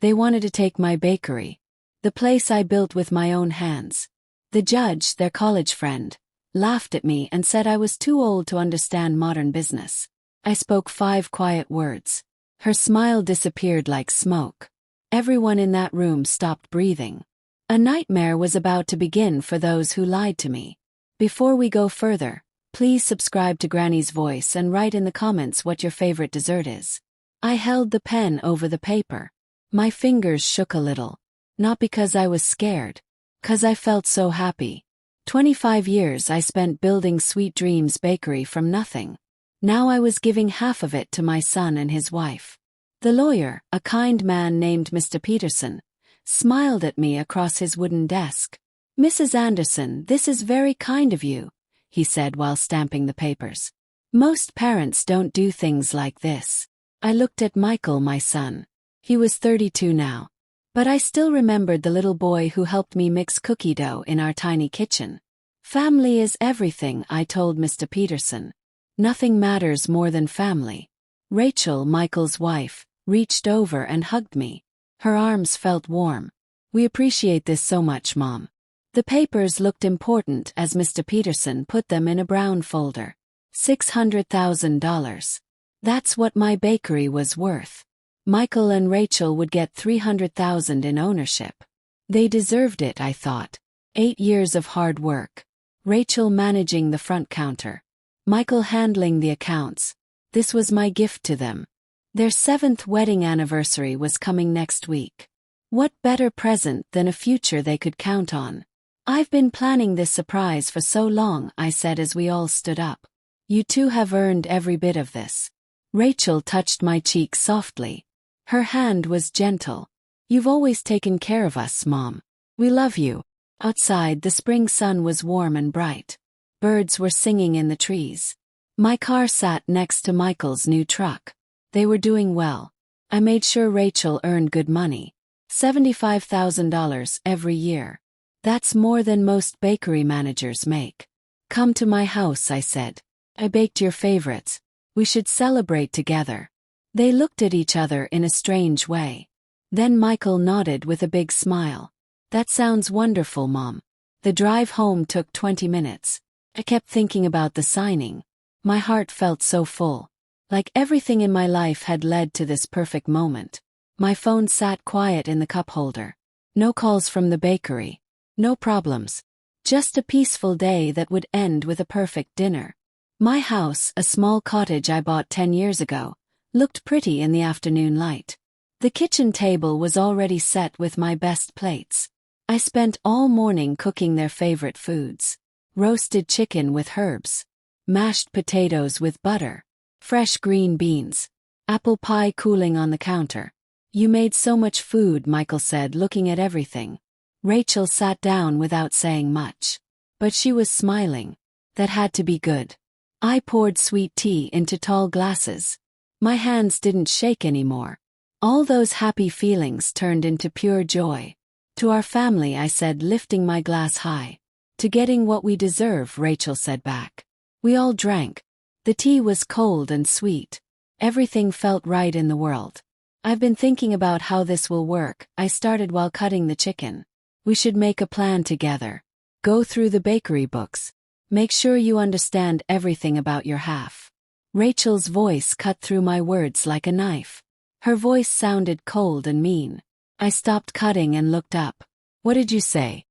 They wanted to take my bakery, the place I built with my own hands. The judge, their college friend, laughed at me and said I was too old to understand modern business. I spoke 5 quiet words. Her smile disappeared like smoke. Everyone in that room stopped breathing. A nightmare was about to begin for those who lied to me. Before we go further, please subscribe to Granny's Voice and write in the comments what your favorite dessert is. I held the pen over the paper. My fingers shook a little. Not because I was scared. 'Cause I felt so happy. 25 years I spent building Sweet Dreams Bakery from nothing. Now I was giving half of it to my son and his wife. The lawyer, a kind man named Mr. Peterson, smiled at me across his wooden desk. "Mrs. Anderson, this is very kind of you," he said while stamping the papers. "Most parents don't do things like this." I looked at Michael, my son. He was 32 now. But I still remembered the little boy who helped me mix cookie dough in our tiny kitchen. "Family is everything," I told Mr. Peterson. "Nothing matters more than family." Rachel, Michael's wife, reached over and hugged me. Her arms felt warm. "We appreciate this so much, Mom." The papers looked important as Mr. Peterson put them in a brown folder. $600,000. That's what my bakery was worth. Michael and Rachel would get $300,000 in ownership. They deserved it, I thought. 8 years of hard work. Rachel managing the front counter. Michael handling the accounts. This was my gift to them. Their 7th wedding anniversary was coming next week. What better present than a future they could count on? "I've been planning this surprise for so long," I said as we all stood up. "You two have earned every bit of this." Rachel touched my cheek softly. Her hand was gentle. "You've always taken care of us, Mom. We love you." Outside, the spring sun was warm and bright. Birds were singing in the trees. My car sat next to Michael's new truck. They were doing well. I made sure Rachel earned good money. $75,000 every year. That's more than most bakery managers make. "Come to my house," I said. "I baked your favorites. We should celebrate together." They looked at each other in a strange way. Then Michael nodded with a big smile. "That sounds wonderful, Mom." The drive home took 20 minutes. I kept thinking about the signing. My heart felt so full. Like everything in my life had led to this perfect moment. My phone sat quiet in the cup holder. No calls from the bakery. No problems. Just a peaceful day that would end with a perfect dinner. My house, a small cottage I bought 10 years ago, looked pretty in the afternoon light. The kitchen table was already set with my best plates. I spent all morning cooking their favorite foods. Roasted chicken with herbs. Mashed potatoes with butter. Fresh green beans. Apple pie cooling on the counter. "You made so much food," Michael said, looking at everything. Rachel sat down without saying much. But she was smiling. That had to be good. I poured sweet tea into tall glasses. My hands didn't shake anymore. All those happy feelings turned into pure joy. "To our family," I said, lifting my glass high. "To getting what we deserve," Rachel said back. We all drank. The tea was cold and sweet. Everything felt right in the world. "I've been thinking about how this will work," I started while cutting the chicken. "We should make a plan together. Go through the bakery books. Make sure you understand everything about your half." Rachel's voice cut through my words like a knife. Her voice sounded cold and mean. I stopped cutting and looked up. "What did you say?"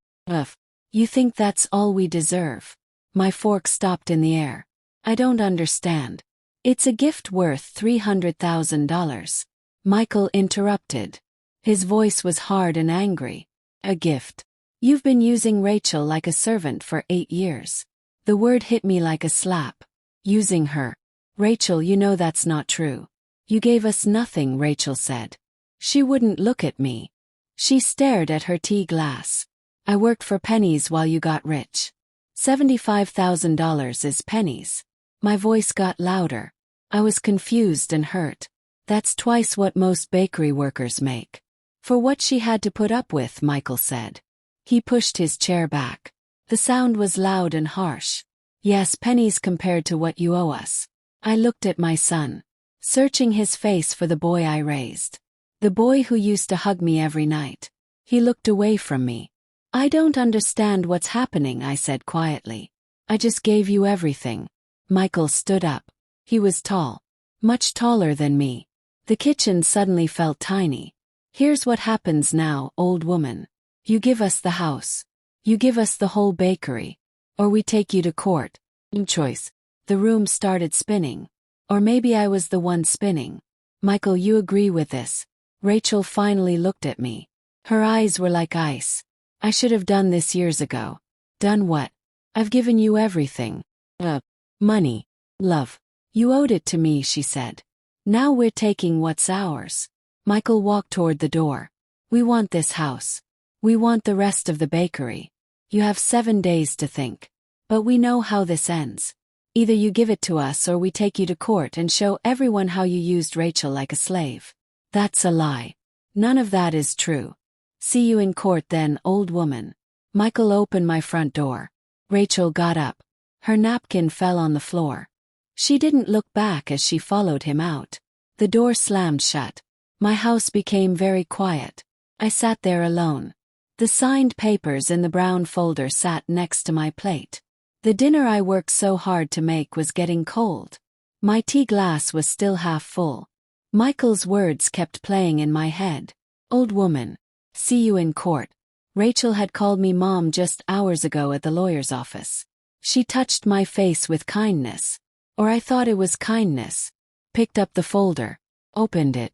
You think that's all we deserve?" My fork stopped in the air. "I don't understand." "It's a gift worth $300,000. Michael interrupted. His voice was hard and angry. "A gift? You've been using Rachel like a servant for 8 years. The word hit me like a slap. "Using her. Rachel, you know that's not true." "You gave us nothing," Rachel said. She wouldn't look at me. She stared at her tea glass. "I worked for pennies while you got rich. $75,000 is pennies." My voice got louder. I was confused and hurt. "That's twice what most bakery workers make." "For what she had to put up with," Michael said. He pushed his chair back. The sound was loud and harsh. "Yes, pennies compared to what you owe us." I looked at my son, searching his face for the boy I raised. The boy who used to hug me every night. He looked away from me. I don't understand what's happening, I said quietly. I just gave you everything. Michael stood up. He was tall. Much taller than me. The kitchen suddenly felt tiny. Here's what happens now, old woman. You give us the house. You give us the whole bakery. Or we take you to court. Choice. The room started spinning. Or maybe I was the one spinning. Michael, you agree with this? Rachel finally looked at me. Her eyes were like ice. I should have done this years ago. Done what? I've given you everything. Money. Love. You owed it to me, she said. Now we're taking what's ours. Michael walked toward the door. We want this house. We want the rest of the bakery. You have 7 days to think. But we know how this ends. Either you give it to us or we take you to court and show everyone how you used Rachel like a slave. That's a lie. None of that is true. See you in court then, old woman. Michael opened my front door. Rachel got up. Her napkin fell on the floor. She didn't look back as she followed him out. The door slammed shut. My house became very quiet. I sat there alone. The signed papers in the brown folder sat next to my plate. The dinner I worked so hard to make was getting cold. My tea glass was still half full. Michael's words kept playing in my head. Old woman. See you in court. Rachel had called me mom just hours ago at the lawyer's office. She touched my face with kindness. Or I thought it was kindness. Picked up the folder. Opened it.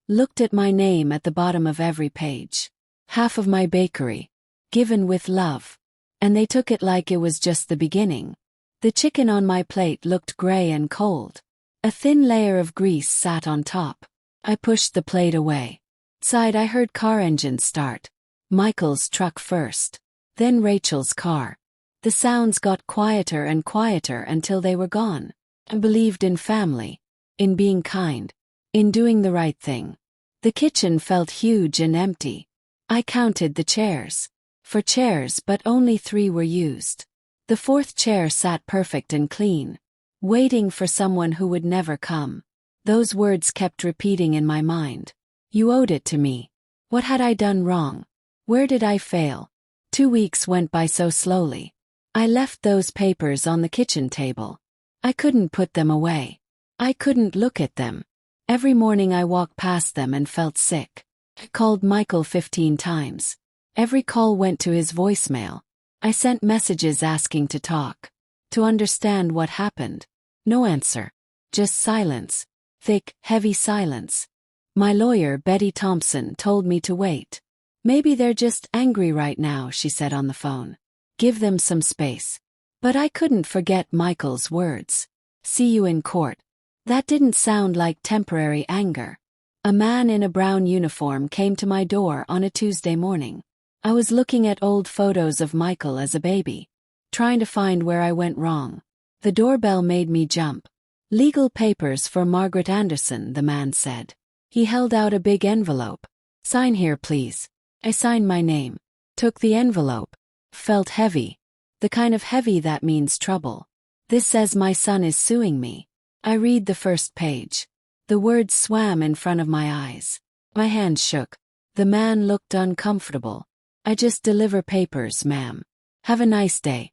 Looked at my name at the bottom of every page. Half of my bakery. Given with love. And they took it like it was just the beginning. The chicken on my plate looked gray and cold. A thin layer of grease sat on top. I pushed the plate away. Outside I heard car engines start. Michael's truck first. Then Rachel's car. The sounds got quieter and quieter until they were gone. I believed in family. In being kind. In doing the right thing. The kitchen felt huge and empty. I counted the chairs. 4 chairs, but only 3 were used. The 4th chair sat perfect and clean. Waiting for someone who would never come. Those words kept repeating in my mind. You owed it to me. What had I done wrong? Where did I fail? 2 weeks went by so slowly. I left those papers on the kitchen table. I couldn't put them away. I couldn't look at them. Every morning I walked past them and felt sick. I called Michael 15 times. Every call went to his voicemail. I sent messages asking to talk. To understand what happened. No answer. Just silence. Thick, heavy silence. My lawyer, Betty Thompson, told me to wait. Maybe they're just angry right now, she said on the phone. Give them some space. But I couldn't forget Michael's words. See you in court. That didn't sound like temporary anger. A man in a brown uniform came to my door on a Tuesday morning. I was looking at old photos of Michael as a baby, trying to find where I went wrong. The doorbell made me jump. Legal papers for Margaret Anderson, the man said. He held out a big envelope. Sign here, please. I signed my name. Took the envelope. Felt heavy. The kind of heavy that means trouble. This says my son is suing me. I read the first page. The words swam in front of my eyes. My hands shook. The man looked uncomfortable. I just deliver papers, ma'am. Have a nice day.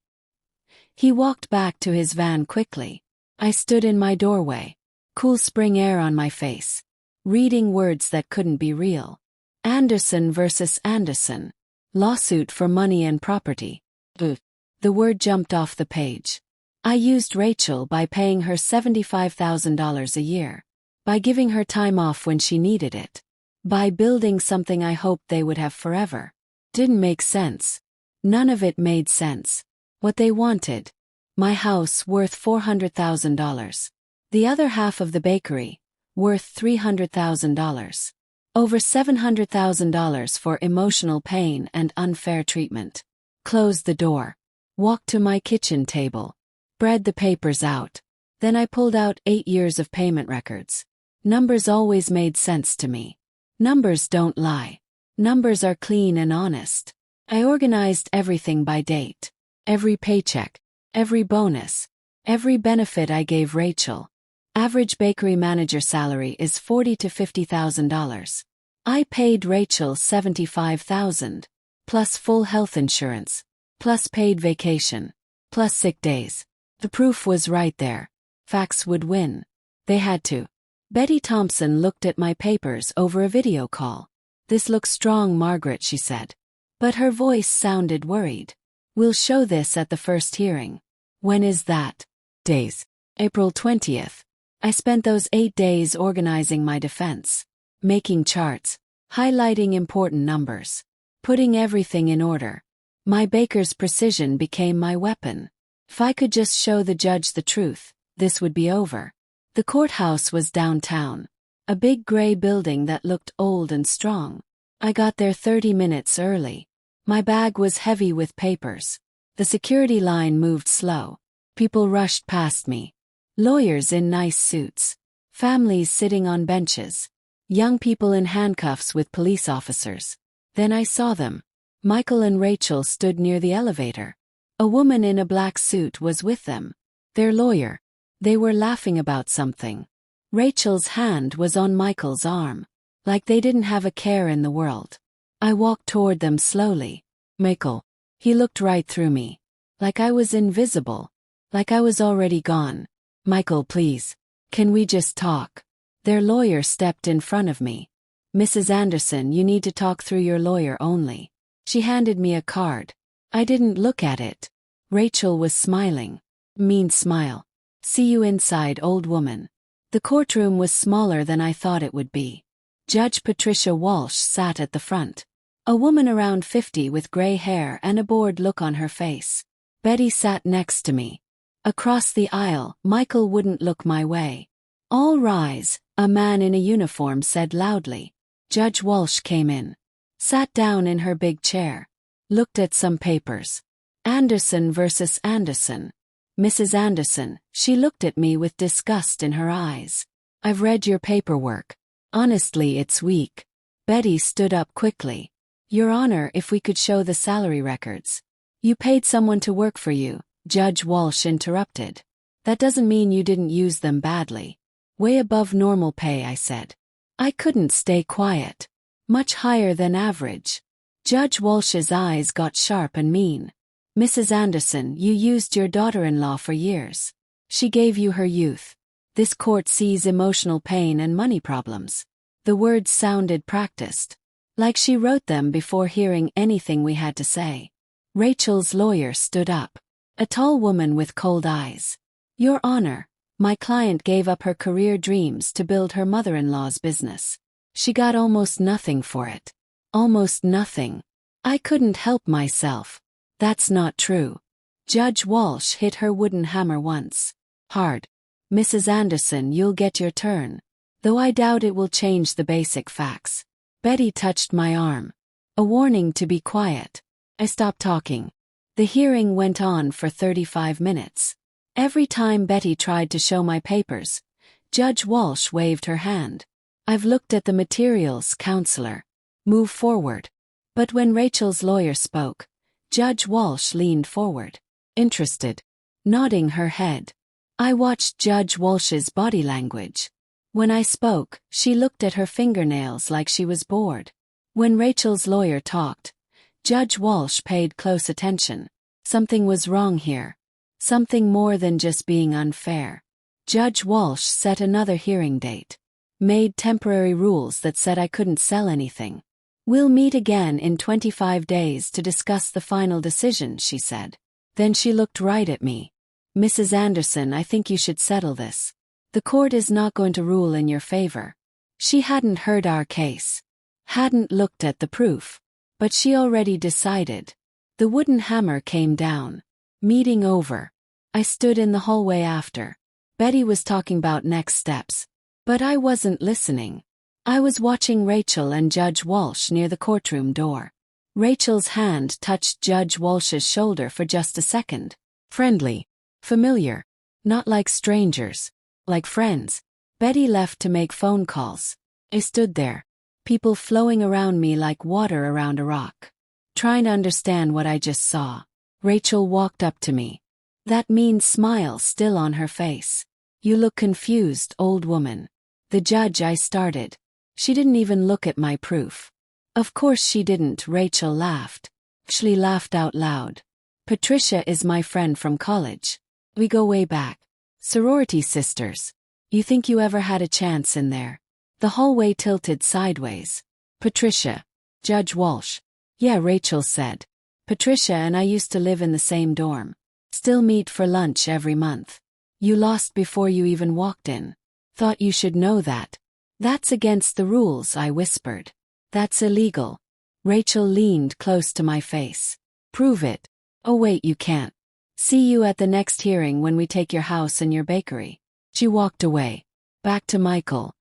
He walked back to his van quickly. I stood in my doorway. Cool spring air on my face. Reading words that couldn't be real. Anderson versus Anderson. Lawsuit for money and property. The word jumped off the page. I used Rachel by paying her $75,000 a year. By giving her time off when she needed it. By building something I hoped they would have forever. Didn't make sense. None of it made sense. What they wanted. My house worth $400,000. The other half of the bakery, worth $300,000. Over $700,000 for emotional pain and unfair treatment. Closed the door. Walked to my kitchen table. Spread the papers out. Then I pulled out 8 years of payment records. Numbers always made sense to me. Numbers don't lie. Numbers are clean and honest. I organized everything by date. Every paycheck. Every bonus. Every benefit I gave Rachel. Average bakery manager salary is $40,000 to $50,000. I paid Rachel $75,000, plus full health insurance, plus paid vacation, plus sick days. The proof was right there. Facts would win. They had to. Betty Thompson looked at my papers over a video call. This looks strong, Margaret, she said. But her voice sounded worried. We'll show this at the first hearing. When is that? Days. April 20th. I spent those 8 days organizing my defense. Making charts. Highlighting important numbers. Putting everything in order. My baker's precision became my weapon. If I could just show the judge the truth, this would be over. The courthouse was downtown. A big gray building that looked old and strong. I got there 30 minutes early. My bag was heavy with papers. The security line moved slow. People rushed past me. Lawyers in nice suits. Families sitting on benches. Young people in handcuffs with police officers. Then I saw them. Michael and Rachel stood near the elevator. A woman in a black suit was with them. Their lawyer. They were laughing about something. Rachel's hand was on Michael's arm. Like they didn't have a care in the world. I walked toward them slowly. Michael. He looked right through me. Like I was invisible. Like I was already gone. Michael, please. Can we just talk? Their lawyer stepped in front of me. Mrs. Anderson, you need to talk through your lawyer only. She handed me a card. I didn't look at it. Rachel was smiling. Mean smile. See you inside, old woman. The courtroom was smaller than I thought it would be. Judge Patricia Walsh sat at the front. A woman around 50 with gray hair and a bored look on her face. Betty sat next to me. Across the aisle, Michael wouldn't look my way. All rise, a man in a uniform said loudly. Judge Walsh came in. Sat down in her big chair. Looked at some papers. Anderson versus Anderson. Mrs. Anderson, she looked at me with disgust in her eyes. I've read your paperwork. Honestly, it's weak. Betty stood up quickly. Your Honor, if we could show the salary records. You paid someone to work for you, Judge Walsh interrupted. That doesn't mean you didn't use them badly. Way above normal pay, I said. I couldn't stay quiet. Much higher than average. Judge Walsh's eyes got sharp and mean. Mrs. Anderson, you used your daughter-in-law for years. She gave you her youth. This court sees emotional pain and money problems. The words sounded practiced. Like she wrote them before hearing anything we had to say. Rachel's lawyer stood up. A tall woman with cold eyes. Your Honor, my client gave up her career dreams to build her mother-in-law's business. She got almost nothing for it. Almost nothing. I couldn't help myself. That's not true. Judge Walsh hit her wooden hammer once. Hard. Mrs. Anderson, you'll get your turn. Though I doubt it will change the basic facts. Betty touched my arm. A warning to be quiet. I stopped talking. The hearing went on for 35 minutes. Every time Betty tried to show my papers, Judge Walsh waved her hand. I've looked at the materials, counselor. Move forward. But when Rachel's lawyer spoke, Judge Walsh leaned forward. Interested. Nodding her head. I watched Judge Walsh's body language. When I spoke, she looked at her fingernails like she was bored. When Rachel's lawyer talked, Judge Walsh paid close attention. Something was wrong here. Something more than just being unfair. Judge Walsh set another hearing date. Made temporary rules that said I couldn't sell anything. We'll meet again in 25 days to discuss the final decision, she said. Then she looked right at me. Mrs. Anderson, I think you should settle this. The court is not going to rule in your favor. She hadn't heard our case. Hadn't looked at the proof. But she already decided. The wooden hammer came down. Meeting over. I stood in the hallway after. Betty was talking about next steps. But I wasn't listening. I was watching Rachel and Judge Walsh near the courtroom door. Rachel's hand touched Judge Walsh's shoulder for just a second. Friendly. Familiar. Not like strangers. Like friends. Betty left to make phone calls. I stood there. People flowing around me like water around a rock. Trying to understand what I just saw. Rachel walked up to me. That mean smile still on her face. You look confused, old woman. The judge, I started. She didn't even look at my proof. Of course she didn't, Rachel laughed. She laughed out loud. Patricia is my friend from college. We go way back. Sorority sisters. You think you ever had a chance in there? The hallway tilted sideways. Patricia. Judge Walsh. Yeah, Rachel said. Patricia and I used to live in the same dorm. Still meet for lunch every month. You lost before you even walked in. Thought you should know that. That's against the rules, I whispered. That's illegal. Rachel leaned close to my face. Prove it. Oh wait, you can't. See you at the next hearing when we take your house and your bakery. She walked away. Back to Michael.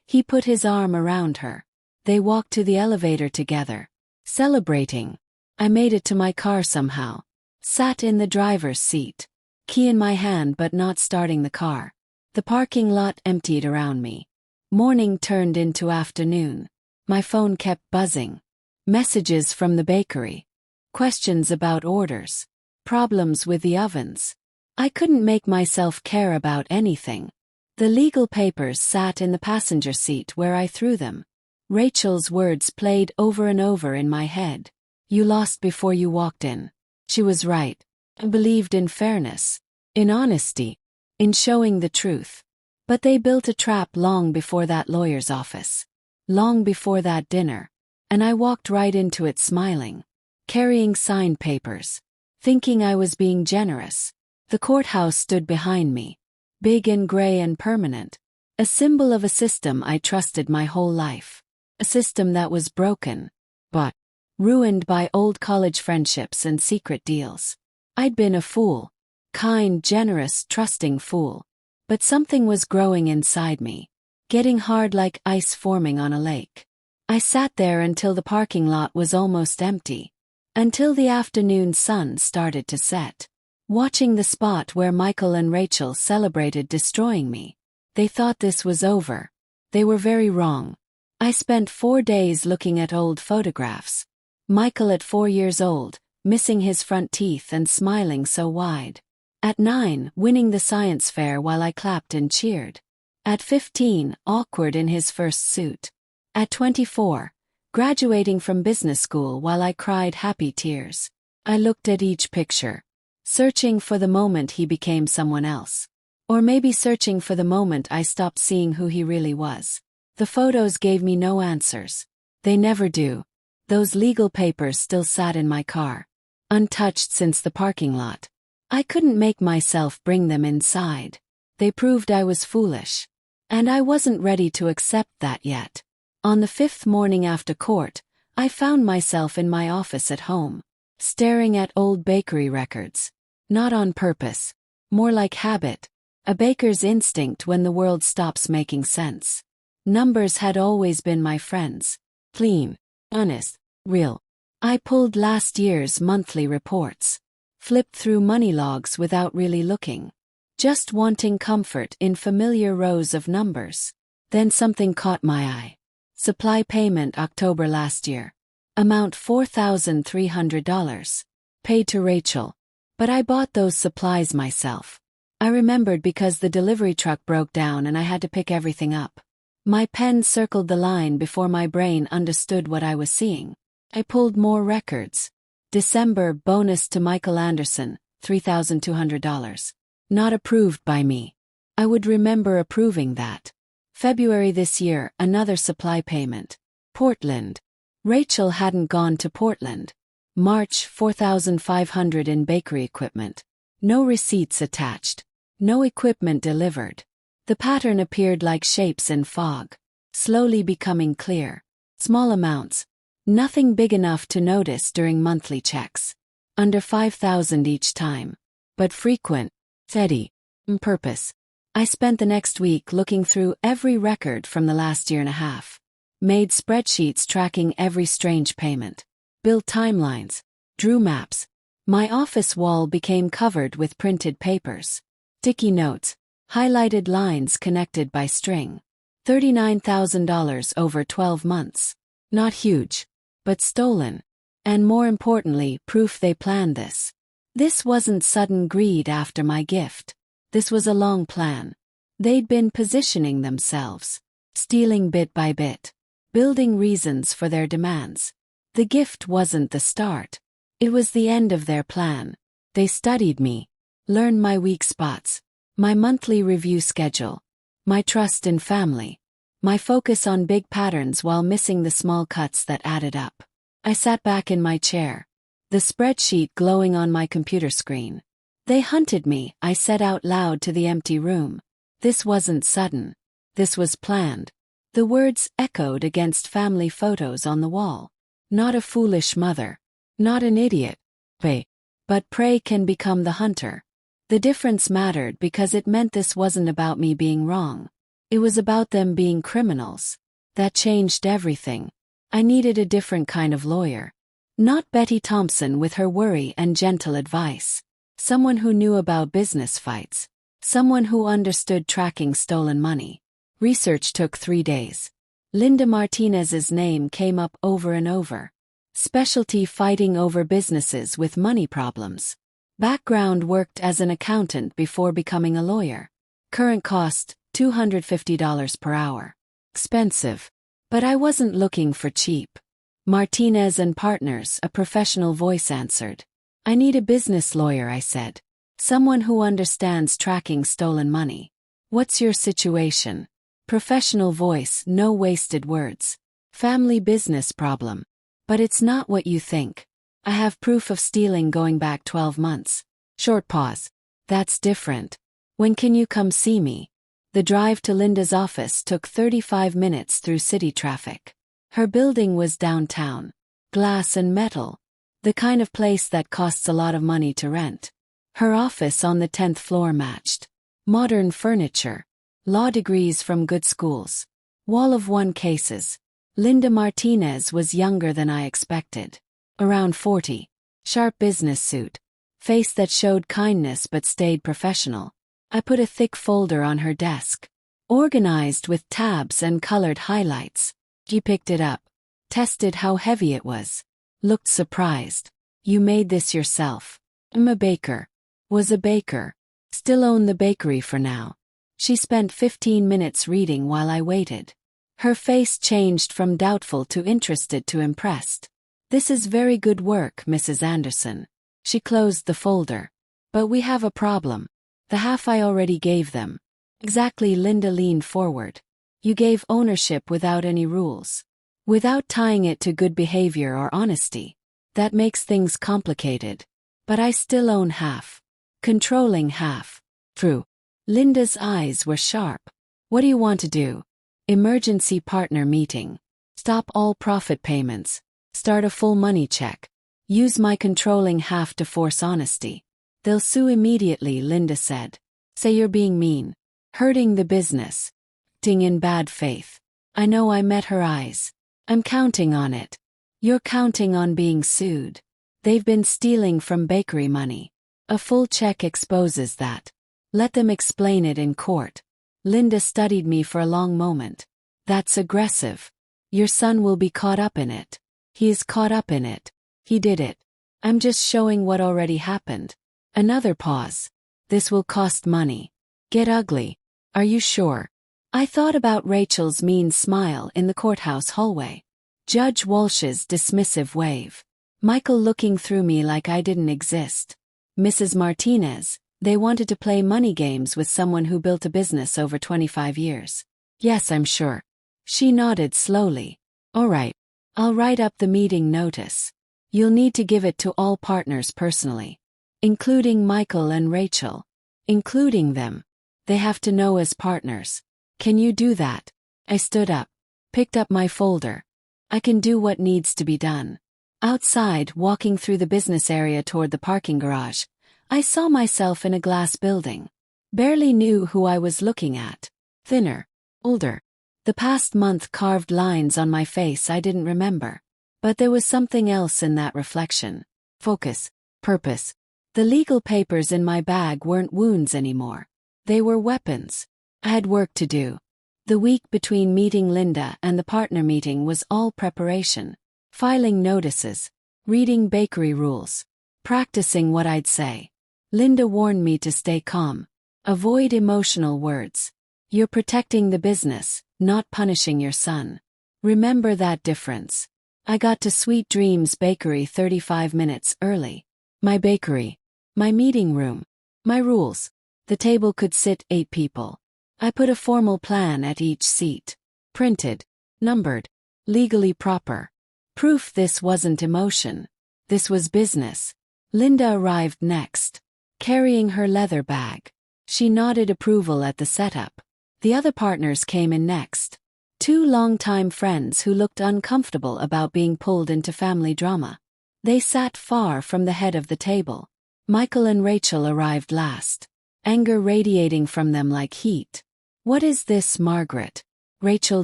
He put his arm around her. They walked to the elevator together. Celebrating. I made it to my car somehow. Sat in the driver's seat. Key in my hand but not starting the car. The parking lot emptied around me. Morning turned into afternoon. My phone kept buzzing. Messages from the bakery. Questions about orders. Problems with the ovens. I couldn't make myself care about anything. The legal papers sat in the passenger seat where I threw them. Rachel's words played over and over in my head. You lost before you walked in. She was right. I believed in fairness, in honesty, in showing the truth. But they built a trap long before that lawyer's office. Long before that dinner. And I walked right into it smiling. Carrying signed papers. Thinking I was being generous. The courthouse stood behind me. Big and gray and permanent. A symbol of a system I trusted my whole life. A system that was broken. But ruined by old college friendships and secret deals. I'd been a fool. Kind, generous, trusting fool. But something was growing inside me. Getting hard like ice forming on a lake. I sat there until the parking lot was almost empty. Until the afternoon sun started to set. Watching the spot where Michael and Rachel celebrated destroying me. They thought this was over. They were very wrong. I spent 4 days looking at old photographs. Michael at 4 years old, missing his front teeth and smiling so wide. At 9, winning the science fair while I clapped and cheered. At 15, awkward in his first suit. At 24, graduating from business school while I cried happy tears. I looked at each picture, searching for the moment he became someone else. Or maybe searching for the moment I stopped seeing who he really was. The photos gave me no answers. They never do. Those legal papers still sat in my car, untouched since the parking lot. I couldn't make myself bring them inside. They proved I was foolish. And I wasn't ready to accept that yet. On the 5th morning after court, I found myself in my office at home, staring at old bakery records. Not on purpose. More like habit. A baker's instinct when the world stops making sense. Numbers had always been my friends. Clean. Honest. Real. I pulled last year's monthly reports. Flipped through money logs without really looking. Just wanting comfort in familiar rows of numbers. Then something caught my eye. Supply payment October last year. Amount $4,300. Paid to Rachel. But I bought those supplies myself. I remembered because the delivery truck broke down and I had to pick everything up. My pen circled the line before my brain understood what I was seeing. I pulled more records. December bonus to Michael Anderson, $3,200. Not approved by me. I would remember approving that. February this year, another supply payment. Portland. Rachel hadn't gone to Portland. March, $4,500 in bakery equipment. No receipts attached. No equipment delivered. The pattern appeared like shapes in fog. Slowly becoming clear. Small amounts. Nothing big enough to notice during monthly checks. Under $5,000 each time. But frequent. Steady. On purpose. I spent the next week looking through every record from the last year and a half. Made spreadsheets tracking every strange payment. Built timelines. Drew maps. My office wall became covered with printed papers. Sticky notes. Highlighted lines connected by string. $39,000 over 12 months. Not huge. But stolen. And more importantly, proof they planned this. This wasn't sudden greed after my gift. This was a long plan. They'd been positioning themselves. stealing bit by bit, building reasons for their demands. The gift wasn't the start. It was the end of their plan. They studied me, learned my weak spots, my monthly review schedule, my trust in family, my focus on big patterns while missing the small cuts that added up. I sat back in my chair, the spreadsheet glowing on my computer screen. They hunted me, I said out loud to the empty room. This wasn't sudden. This was planned. The words echoed against family photos on the wall. Not a foolish mother. Not an idiot. But prey can become the hunter. The difference mattered because it meant this wasn't about me being wrong. It was about them being criminals. That changed everything. I needed a different kind of lawyer. Not Betty Thompson with her worry and gentle advice. Someone who knew about business fights. Someone who understood tracking stolen money. Research took 3 days. Linda Martinez's name came up over and over. Specialty fighting over businesses with money problems. Background worked as an accountant before becoming a lawyer. Current cost, $250 per hour. Expensive. But I wasn't looking for cheap. Martinez and Partners, a professional voice answered. I need a business lawyer, I said. Someone who understands tracking stolen money. What's your situation? Professional voice, no wasted words. Family business problem. But it's not what you think. I have proof of stealing going back 12 months. Short pause. That's different. When can you come see me? The drive to Linda's office took 35 minutes through city traffic. Her building was downtown. Glass and metal. The kind of place that costs a lot of money to rent. Her office on the 10th floor matched. Modern furniture. Law degrees from good schools. Wall of one cases. Linda Martinez was younger than I expected. Around 40. Sharp business suit. Face that showed kindness but stayed professional. I put a thick folder on her desk. Organized with tabs and colored highlights. She picked it up. Tested how heavy it was. Looked surprised. You made this yourself. I'm a baker. Was a baker. Still own the bakery for now. She spent 15 minutes reading while I waited. Her face changed from doubtful to interested to impressed. This is very good work, Mrs. Anderson. She closed the folder. But we have a problem. The half I already gave them. Exactly. Linda leaned forward. You gave ownership without any rules. Without tying it to good behavior or honesty. That makes things complicated. But I still own half. Controlling half. True. Linda's eyes were sharp. What do you want to do? Emergency partner meeting. Stop all profit payments. Start a full money check. Use my controlling half to force honesty. They'll sue immediately, Linda said. Say you're being mean. Hurting the business. Acting in bad faith. I know. I met her eyes. I'm counting on it. You're counting on being sued. They've been stealing from bakery money. A full check exposes that. Let them explain it in court. Linda studied me for a long moment. That's aggressive. Your son will be caught up in it. He is caught up in it. He did it. I'm just showing what already happened. Another pause. This will cost money. Get ugly. Are you sure? I thought about Rachel's mean smile in the courthouse hallway. Judge Walsh's dismissive wave. Michael looking through me like I didn't exist. Mrs. Martinez, they wanted to play money games with someone who built a business over 25 years. Yes, I'm sure. She nodded slowly. All right. I'll write up the meeting notice. You'll need to give it to all partners personally. Including Michael and Rachel. Including them. They have to know as partners. Can you do that? I stood up. Picked up my folder. I can do what needs to be done. Outside, walking through the business area toward the parking garage, I saw myself in a glass building. Barely knew who I was looking at. Thinner. Older. The past month carved lines on my face I didn't remember. But there was something else in that reflection. Focus. Purpose. The legal papers in my bag weren't wounds anymore. They were weapons. I had work to do. The week between meeting Linda and the partner meeting was all preparation. Filing notices. Reading bakery rules. Practicing what I'd say. Linda warned me to stay calm. Avoid emotional words. You're protecting the business, not punishing your son. Remember that difference. I got to Sweet Dreams Bakery 35 minutes early. My bakery. My meeting room. My rules. The table could sit 8 people. I put a formal plan at each seat. Printed. Numbered. Legally proper. Proof this wasn't emotion. This was business. Linda arrived next, carrying her leather bag. She nodded approval at the setup. The other partners came in next. 2 longtime friends who looked uncomfortable about being pulled into family drama. They sat far from the head of the table. Michael and Rachel arrived last, anger radiating from them like heat. "What is this, Margaret?" Rachel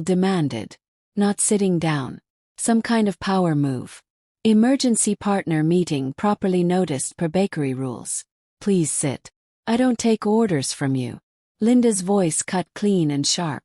demanded. Not sitting down. Some kind of power move. Emergency partner meeting properly noticed per bakery rules. "Please sit. I don't take orders from you." Linda's voice cut clean and sharp.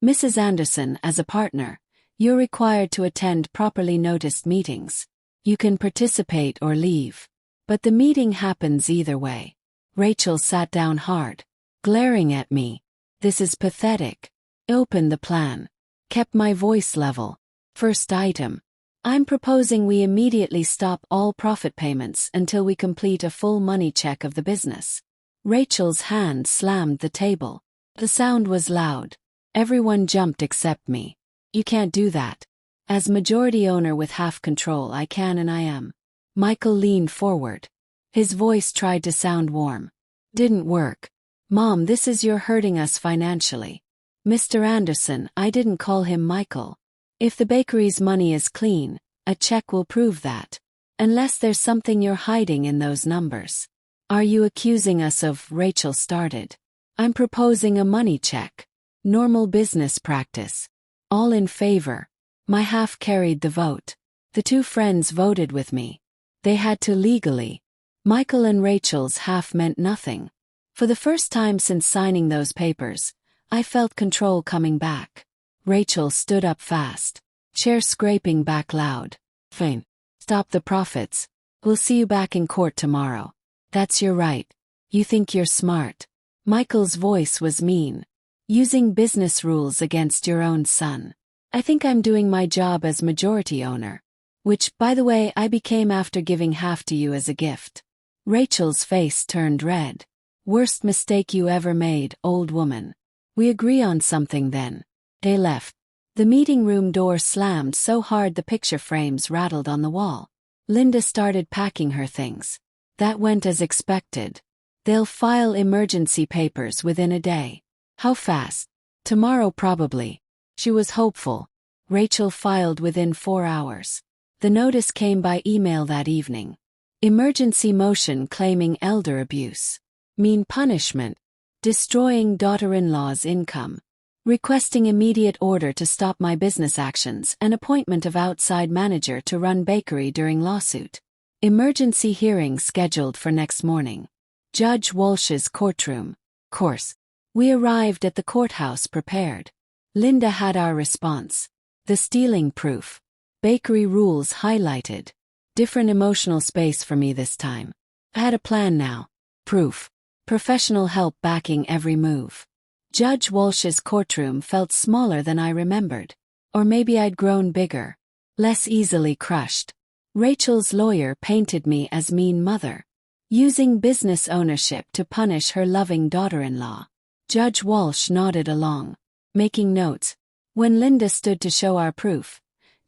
"Mrs. Anderson, as a partner, you're required to attend properly noticed meetings. You can participate or leave. But the meeting happens either way." Rachel sat down hard, glaring at me. "This is pathetic." Opened the plan. Kept my voice level. First item. I'm proposing we immediately stop all profit payments until we complete a full money check of the business. Rachel's hand slammed the table. The sound was loud. Everyone jumped except me. "You can't do that. As majority owner with half control, I can and I am." Michael leaned forward. His voice tried to sound warm. "Didn't work. Mom, this is you're hurting us financially." "Mr. Anderson," I didn't call him Michael. "If the bakery's money is clean, a check will prove that. Unless there's something you're hiding in those numbers." "Are you accusing us of?" Rachel started. "I'm proposing a money check. Normal business practice. All in favor." My half carried the vote. The 2 friends voted with me. They had to legally. Michael and Rachel's half meant nothing. For the first time since signing those papers, I felt control coming back. Rachel stood up fast. Chair scraping back loud. "Fine. Stop the profits. We'll see you back in court tomorrow." "That's your right. You think you're smart." Michael's voice was mean. "Using business rules against your own son. I think I'm doing my job as majority owner. Which, by the way, I became after giving half to you as a gift." Rachel's face turned red. "Worst mistake you ever made, old woman. We agree on something then." They left. The meeting room door slammed so hard the picture frames rattled on the wall. Linda started packing her things. That went as expected. "They'll file emergency papers within a day." "How fast?" "Tomorrow probably." She was hopeful. Rachel filed within 4 hours. The notice came by email that evening. Emergency motion claiming elder abuse. Mean punishment. Destroying daughter-in-law's income. Requesting immediate order to stop my business actions and appointment of outside manager to run bakery during lawsuit. Emergency hearing scheduled for next morning. Judge Walsh's courtroom. Course. We arrived at the courthouse prepared. Linda had our response. The stealing proof. Bakery rules highlighted. Different emotional space for me this time. I had a plan now. Proof. Professional help backing every move. Judge Walsh's courtroom felt smaller than I remembered. Or maybe I'd grown bigger. Less easily crushed. Rachel's lawyer painted me as mean mother. Using business ownership to punish her loving daughter-in-law. Judge Walsh nodded along, making notes. When Linda stood to show our proof,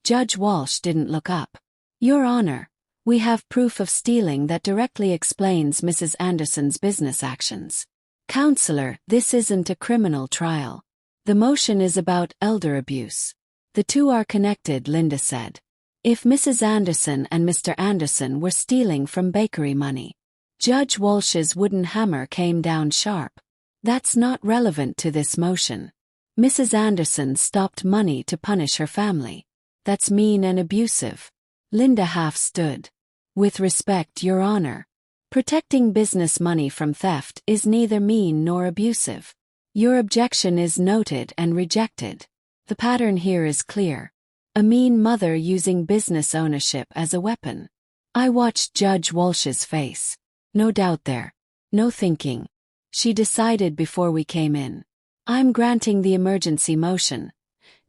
Judge Walsh didn't look up. "Your Honor, we have proof of stealing that directly explains Mrs. Anderson's business actions." "Counselor, this isn't a criminal trial. The motion is about elder abuse." "The 2 are connected," Linda said. "If Mrs. Anderson and Mr. Anderson were stealing from bakery money." Judge Walsh's wooden hammer came down sharp. "That's not relevant to this motion. Mrs. Anderson stopped money to punish her family. That's mean and abusive." Linda half stood. "With respect, Your Honor. Protecting business money from theft is neither mean nor abusive. Your objection is noted and rejected. The pattern here is clear. A mean mother using business ownership as a weapon." I watched Judge Walsh's face. No doubt there. No thinking. She decided before we came in. I'm granting the emergency motion.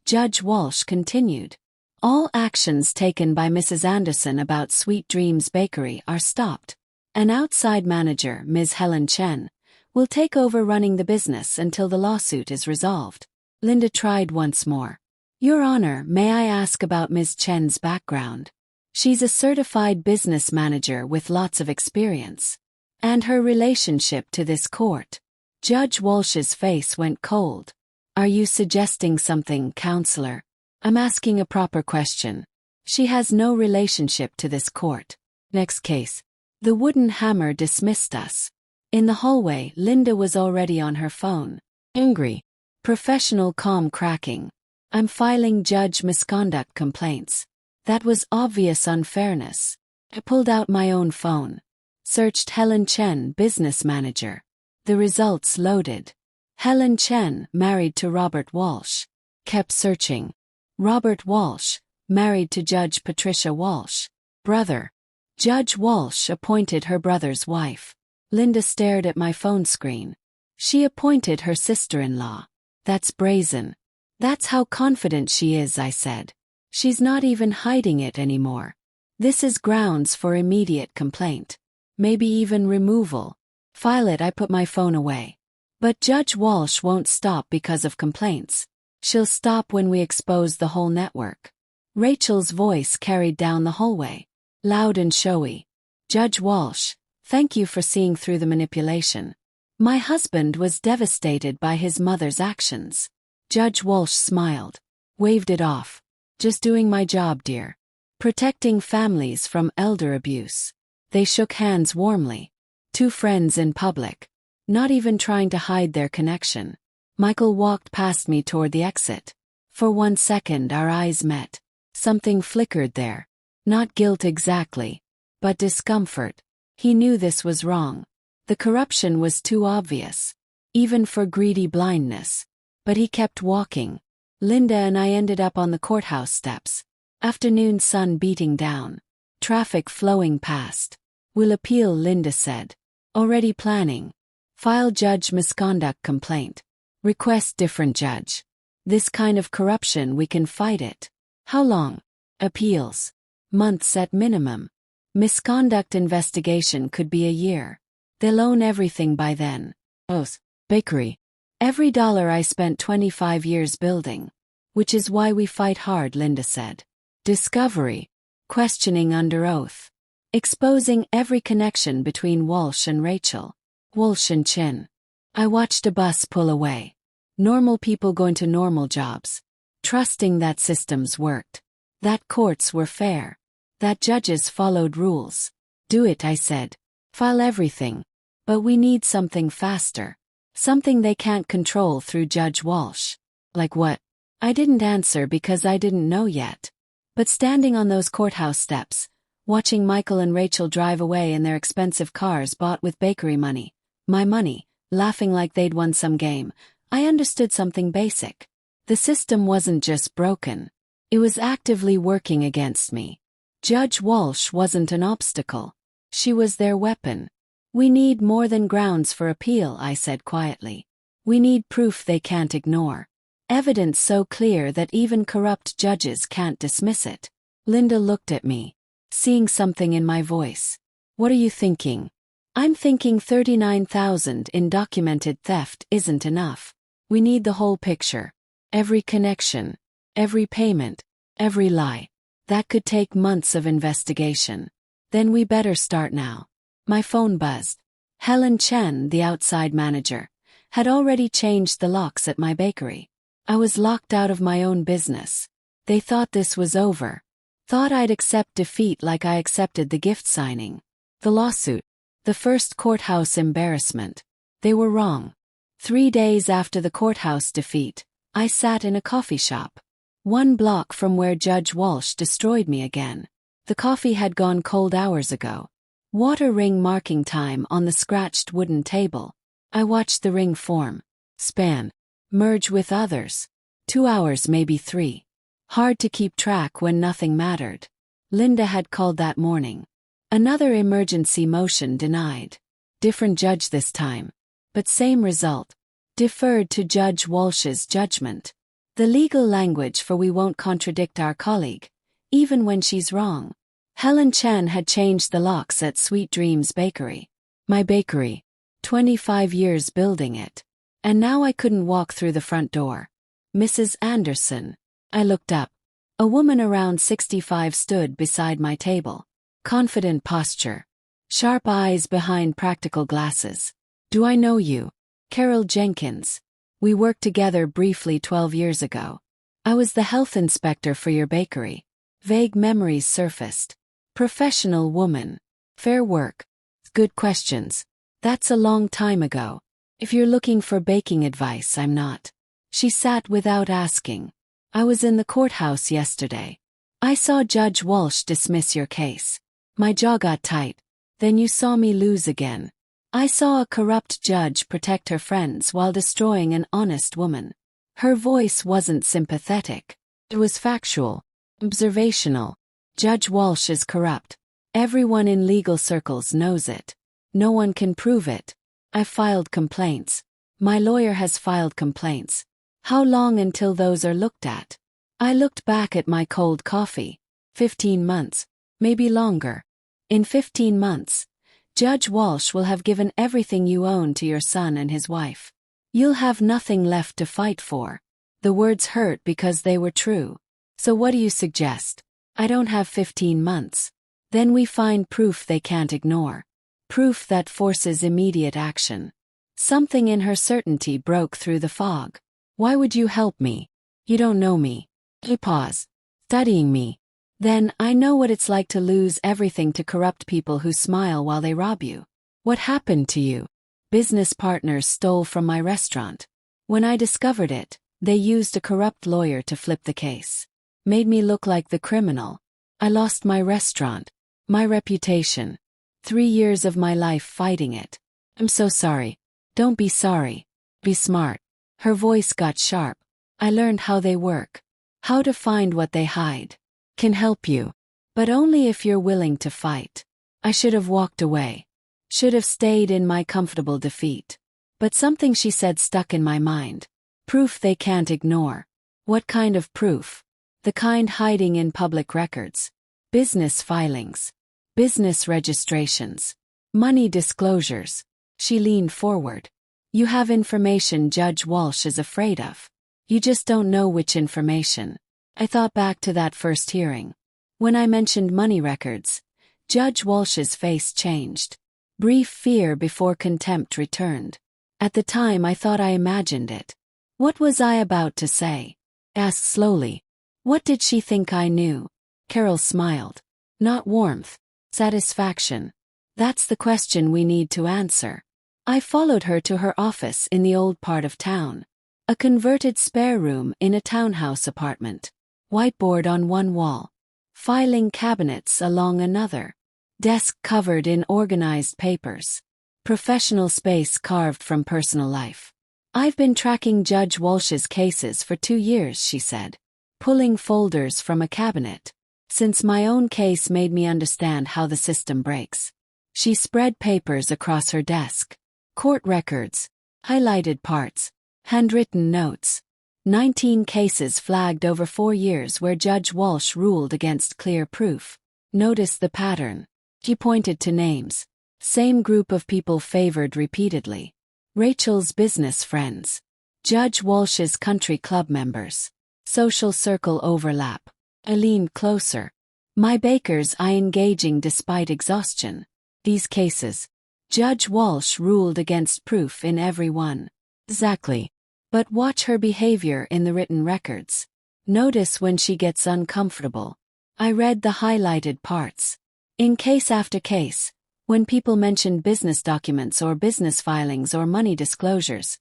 Judge Walsh continued. All actions taken by Mrs. Anderson about Sweet Dreams Bakery are stopped. An outside manager, Ms. Helen Chen, will take over running the business until the lawsuit is resolved. Linda tried once more. Your Honor, may I ask about Ms. Chen's background? She's a certified business manager with lots of experience. And her relationship to this court. Judge Walsh's face went cold. Are you suggesting something, counselor? I'm asking a proper question. She has no relationship to this court. Next case. The wooden hammer dismissed us. In the hallway, Linda was already on her phone. Angry. Professional calm cracking. I'm filing judge misconduct complaints. That was obvious unfairness. I pulled out my own phone. Searched Helen Chen, business manager. The results loaded. Helen Chen, married to Robert Walsh. Kept searching. Robert Walsh, married to Judge Patricia Walsh. Brother. Judge Walsh appointed her brother's wife. Linda stared at my phone screen. She appointed her sister-in-law. That's brazen. That's how confident she is, I said. She's not even hiding it anymore. This is grounds for immediate complaint. Maybe even removal. File it. I put my phone away. But Judge Walsh won't stop because of complaints. She'll stop when we expose the whole network. Rachel's voice carried down the hallway. Loud and showy. Judge Walsh, thank you for seeing through the manipulation. My husband was devastated by his mother's actions. Judge Walsh smiled. Waved it off. Just doing my job, dear. Protecting families from elder abuse. They shook hands warmly. Two friends in public. Not even trying to hide their connection. Michael walked past me toward the exit. For 1 second our eyes met. Something flickered there. Not guilt exactly, but discomfort. He knew this was wrong. The corruption was too obvious, even for greedy blindness. But he kept walking. Linda and I ended up on the courthouse steps. Afternoon sun beating down. Traffic flowing past. We'll appeal, Linda said. Already planning. File judge misconduct complaint. Request different judge. This kind of corruption, we can fight it. How long? Appeals. Months at minimum. Misconduct investigation could be a year. They'll own everything by then. O's. Bakery. Every dollar I spent 25 years building. Which is why we fight hard, Linda said. Discovery. Questioning under oath. Exposing every connection between Walsh and Rachel. Walsh and Chin. I watched a bus pull away. Normal people going to normal jobs. Trusting that systems worked. That courts were fair. That judges followed rules. Do it, I said. File everything. But we need something faster. Something they can't control through Judge Walsh. Like what? I didn't answer because I didn't know yet. But standing on those courthouse steps, watching Michael and Rachel drive away in their expensive cars bought with bakery money, my money, laughing like they'd won some game, I understood something basic. The system wasn't just broken. It was actively working against me. Judge Walsh wasn't an obstacle. She was their weapon. We need more than grounds for appeal, I said quietly. We need proof they can't ignore. Evidence so clear that even corrupt judges can't dismiss it. Linda looked at me, seeing something in my voice. What are you thinking? I'm thinking 39,000 in documented theft isn't enough. We need the whole picture. Every connection. Every payment. Every lie. That could take months of investigation. Then we better start now. My phone buzzed. Helen Chen, the outside manager, had already changed the locks at my bakery. I was locked out of my own business. They thought this was over. Thought I'd accept defeat like I accepted the gift signing. The lawsuit. The first courthouse embarrassment. They were wrong. 3 days after the courthouse defeat, I sat in a coffee shop. 1 block from where Judge Walsh destroyed me again. The coffee had gone cold hours ago. Water ring marking time on the scratched wooden table. I watched the ring form. Span. Merge with others. 2 hours, maybe 3. Hard to keep track when nothing mattered. Linda had called that morning. Another emergency motion denied. Different judge this time. But same result. deferred to Judge Walsh's judgment. The legal language for we won't contradict our colleague, even when she's wrong. Helen Chen had changed the locks at Sweet Dreams Bakery. My bakery. 25 years building it. And now I couldn't walk through the front door. Mrs. Anderson. I looked up. A woman around 65 stood beside my table. Confident posture. Sharp eyes behind practical glasses. Do I know you? Carol Jenkins. We worked together briefly 12 years ago. I was the health inspector for your bakery. Vague memories surfaced. Professional woman. Fair work. Good questions. That's a long time ago. If you're looking for baking advice, I'm not. She sat without asking. I was in the courthouse yesterday. I saw Judge Walsh dismiss your case. My jaw got tight. Then you saw me lose again. I saw a corrupt judge protect her friends while destroying an honest woman. Her voice wasn't sympathetic. It was factual, observational. Judge Walsh is corrupt. Everyone in legal circles knows it. No one can prove it. I filed complaints. My lawyer has filed complaints. How long until those are looked at? I looked back at my cold coffee. 15 months. Maybe longer. In 15 months, Judge Walsh will have given everything you own to your son and his wife. You'll have nothing left to fight for. The words hurt because they were true. So what do you suggest? I don't have 15 months. Then we find proof they can't ignore. Proof that forces immediate action. Something in her certainty broke through the fog. Why would you help me? You don't know me. He paused. Studying me. Then, I know what it's like to lose everything to corrupt people who smile while they rob you. What happened to you? Business partners stole from my restaurant. When I discovered it, they used a corrupt lawyer to flip the case. Made me look like the criminal. I lost my restaurant. My reputation. 3 years of my life fighting it. I'm so sorry. Don't be sorry. Be smart. Her voice got sharp. I learned how they work. How to find what they hide. Can help you. But only if you're willing to fight. I should have walked away. Should have stayed in my comfortable defeat. But something she said stuck in my mind. Proof they can't ignore. What kind of proof? The kind hiding in public records. Business filings. Business registrations. Money disclosures. She leaned forward. You have information Judge Walsh is afraid of. You just don't know which information. I thought back to that first hearing. When I mentioned money records, Judge Walsh's face changed. Brief fear before contempt returned. At the time I thought I imagined it. What was I about to say? Asked slowly. What did she think I knew? Carol smiled. Not warmth. Satisfaction. That's the question we need to answer. I followed her to her office in the old part of town. A converted spare room in a townhouse apartment. Whiteboard on one wall. Filing cabinets along another. Desk covered in organized papers. Professional space carved from personal life. I've been tracking Judge Walsh's cases for 2 years, she said. Pulling folders from a cabinet. Since my own case made me understand how the system breaks. She spread papers across her desk. Court records. Highlighted parts. Handwritten notes. 19 cases flagged over 4 years where Judge Walsh ruled against clear proof. Notice the pattern. She pointed to names. Same group of people favored repeatedly. Rachel's business friends. Judge Walsh's country club members. Social circle overlap. I leaned closer. My baker's eye engaging despite exhaustion. These cases. Judge Walsh ruled against proof in every one. Exactly. But watch her behavior in the written records. Notice when she gets uncomfortable. I read the highlighted parts. In case after case, when people mentioned business documents or business filings or money disclosures,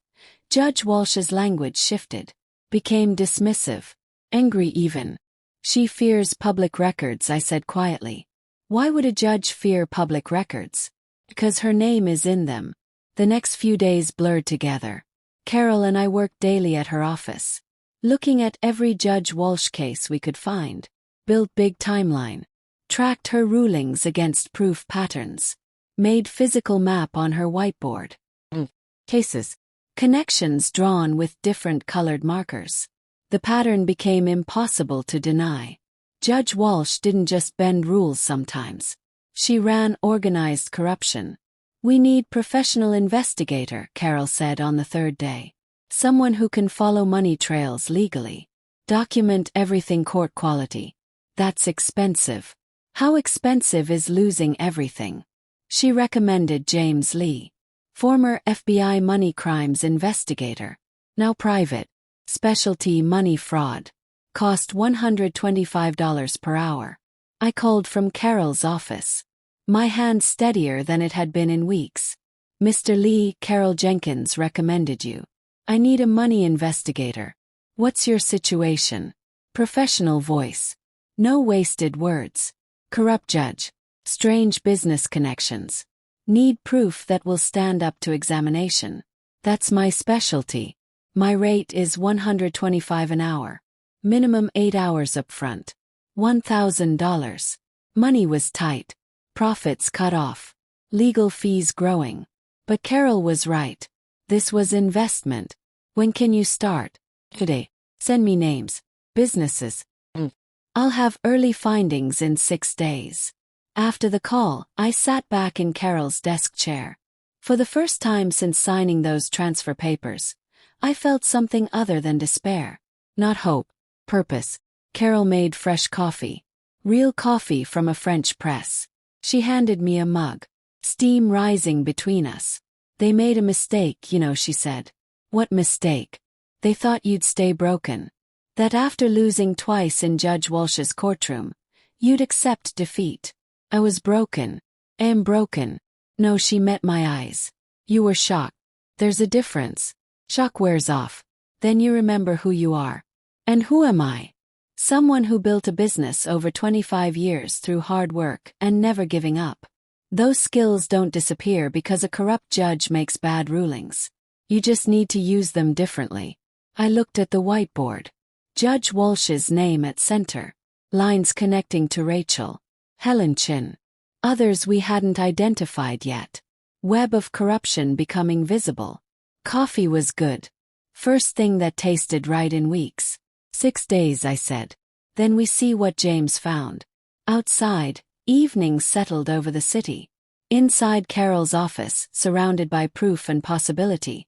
Judge Walsh's language shifted. Became dismissive. Angry even. She fears public records, I said quietly. Why would a judge fear public records? Because her name is in them. The next few days blurred together. Carol and I worked daily at her office. Looking at every Judge Walsh case we could find. Built big timeline. Tracked her rulings against proof patterns. Made physical map on her whiteboard. Cases. Connections drawn with different colored markers. The pattern became impossible to deny. Judge Walsh didn't just bend rules sometimes. She ran organized corruption. "We need professional investigator," Carol said on the third day. "Someone who can follow money trails legally. Document everything court quality. That's expensive. How expensive is losing everything?" She recommended James Lee, former FBI money crimes investigator, now private, specialty money fraud. Cost $125 per hour. I called from Carol's office. My hand steadier than it had been in weeks. "Mr. Lee, Carol Jenkins recommended you. I need a money investigator. What's your situation?" Professional voice. No wasted words. "Corrupt judge. Strange business connections. Need proof that will stand up to examination. That's my specialty. My rate is $125 an hour. Minimum 8 hours up front. $1,000. Money was tight. Profits cut off. Legal fees growing. But Carol was right. This was investment. "When can you start?" "Today. Send me names. Businesses. I'll have early findings in 6 days." After the call, I sat back in Carol's desk chair. For the first time since signing those transfer papers, I felt something other than despair. Not hope. Purpose. Carol made fresh coffee. Real coffee from a French press. She handed me a mug. Steam rising between us. "They made a mistake, she said." "What mistake?" "They thought you'd stay broken. That after losing twice in Judge Walsh's courtroom, you'd accept defeat." I was broken. "I am broken." "No," she met my eyes. "You were shocked. There's a difference. Shock wears off. Then you remember who you are." And who am I? Someone who built a business over 25 years through hard work and never giving up. Those skills don't disappear because a corrupt judge makes bad rulings. You just need to use them differently. I looked at the whiteboard. Judge Walsh's name at center. Lines connecting to Rachel. Helen Chin. Others we hadn't identified yet. Web of corruption becoming visible. Coffee was good. First thing that tasted right in weeks. 6 days, I said. Then we see what James found. Outside, evening settled over the city. Inside Carol's office, surrounded by proof and possibility,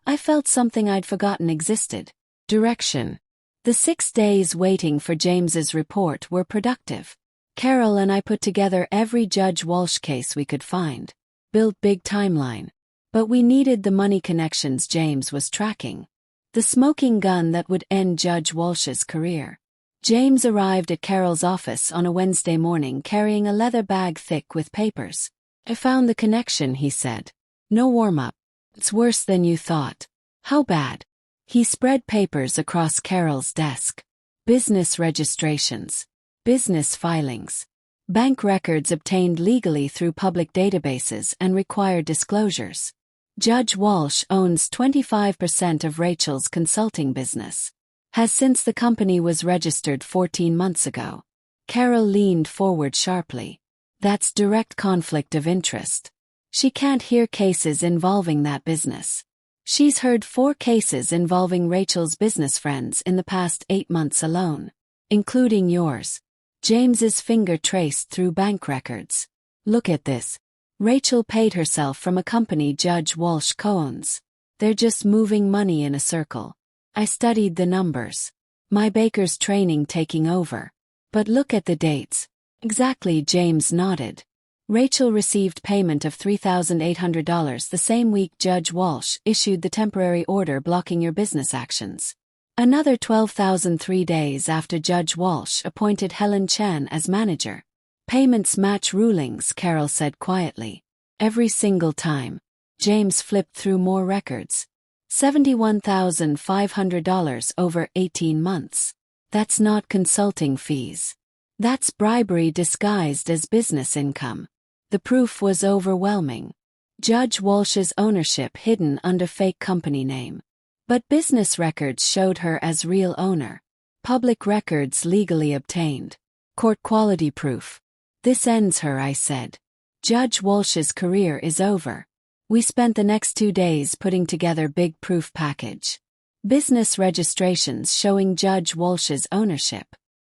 I felt something I'd forgotten existed. Direction. The 6 days waiting for James's report were productive. Carol and I put together every Judge Walsh case we could find. Built big timeline. But we needed the money connections James was tracking. The smoking gun that would end Judge Walsh's career. James arrived at Carol's office on a Wednesday morning carrying a leather bag thick with papers. "I found the connection," he said. "No warm-up. It's worse than you thought." "How bad?" He spread papers across Carol's desk. Business registrations. Business filings. Bank records obtained legally through public databases and required disclosures. Judge Walsh owns 25% of Rachel's consulting business. Has since the company was registered 14 months ago. Carol leaned forward sharply. That's direct conflict of interest. She can't hear cases involving that business. She's heard 4 cases involving Rachel's business friends in the past 8 months alone, including yours. James's finger traced through bank records. "Look at this. Rachel paid herself from a company Judge Walsh co-owns. They're just moving money in a circle." I studied the numbers. My baker's training taking over. "But look at the dates." "Exactly," James nodded. Rachel received payment of $3,800 the same week Judge Walsh issued the temporary order blocking your business actions. Another $12,000 3 days after Judge Walsh appointed Helen Chan as manager. "Payments match rulings," Carol said quietly. "Every single time." James flipped through more records. $71,500 over 18 months. That's not consulting fees. That's bribery disguised as business income. The proof was overwhelming. Judge Walsh's ownership hidden under fake company name. But business records showed her as real owner. Public records legally obtained. Court quality proof. "This ends her," I said. "Judge Walsh's career is over. We spent the next 2 days putting together big proof package. Business registrations showing Judge Walsh's ownership.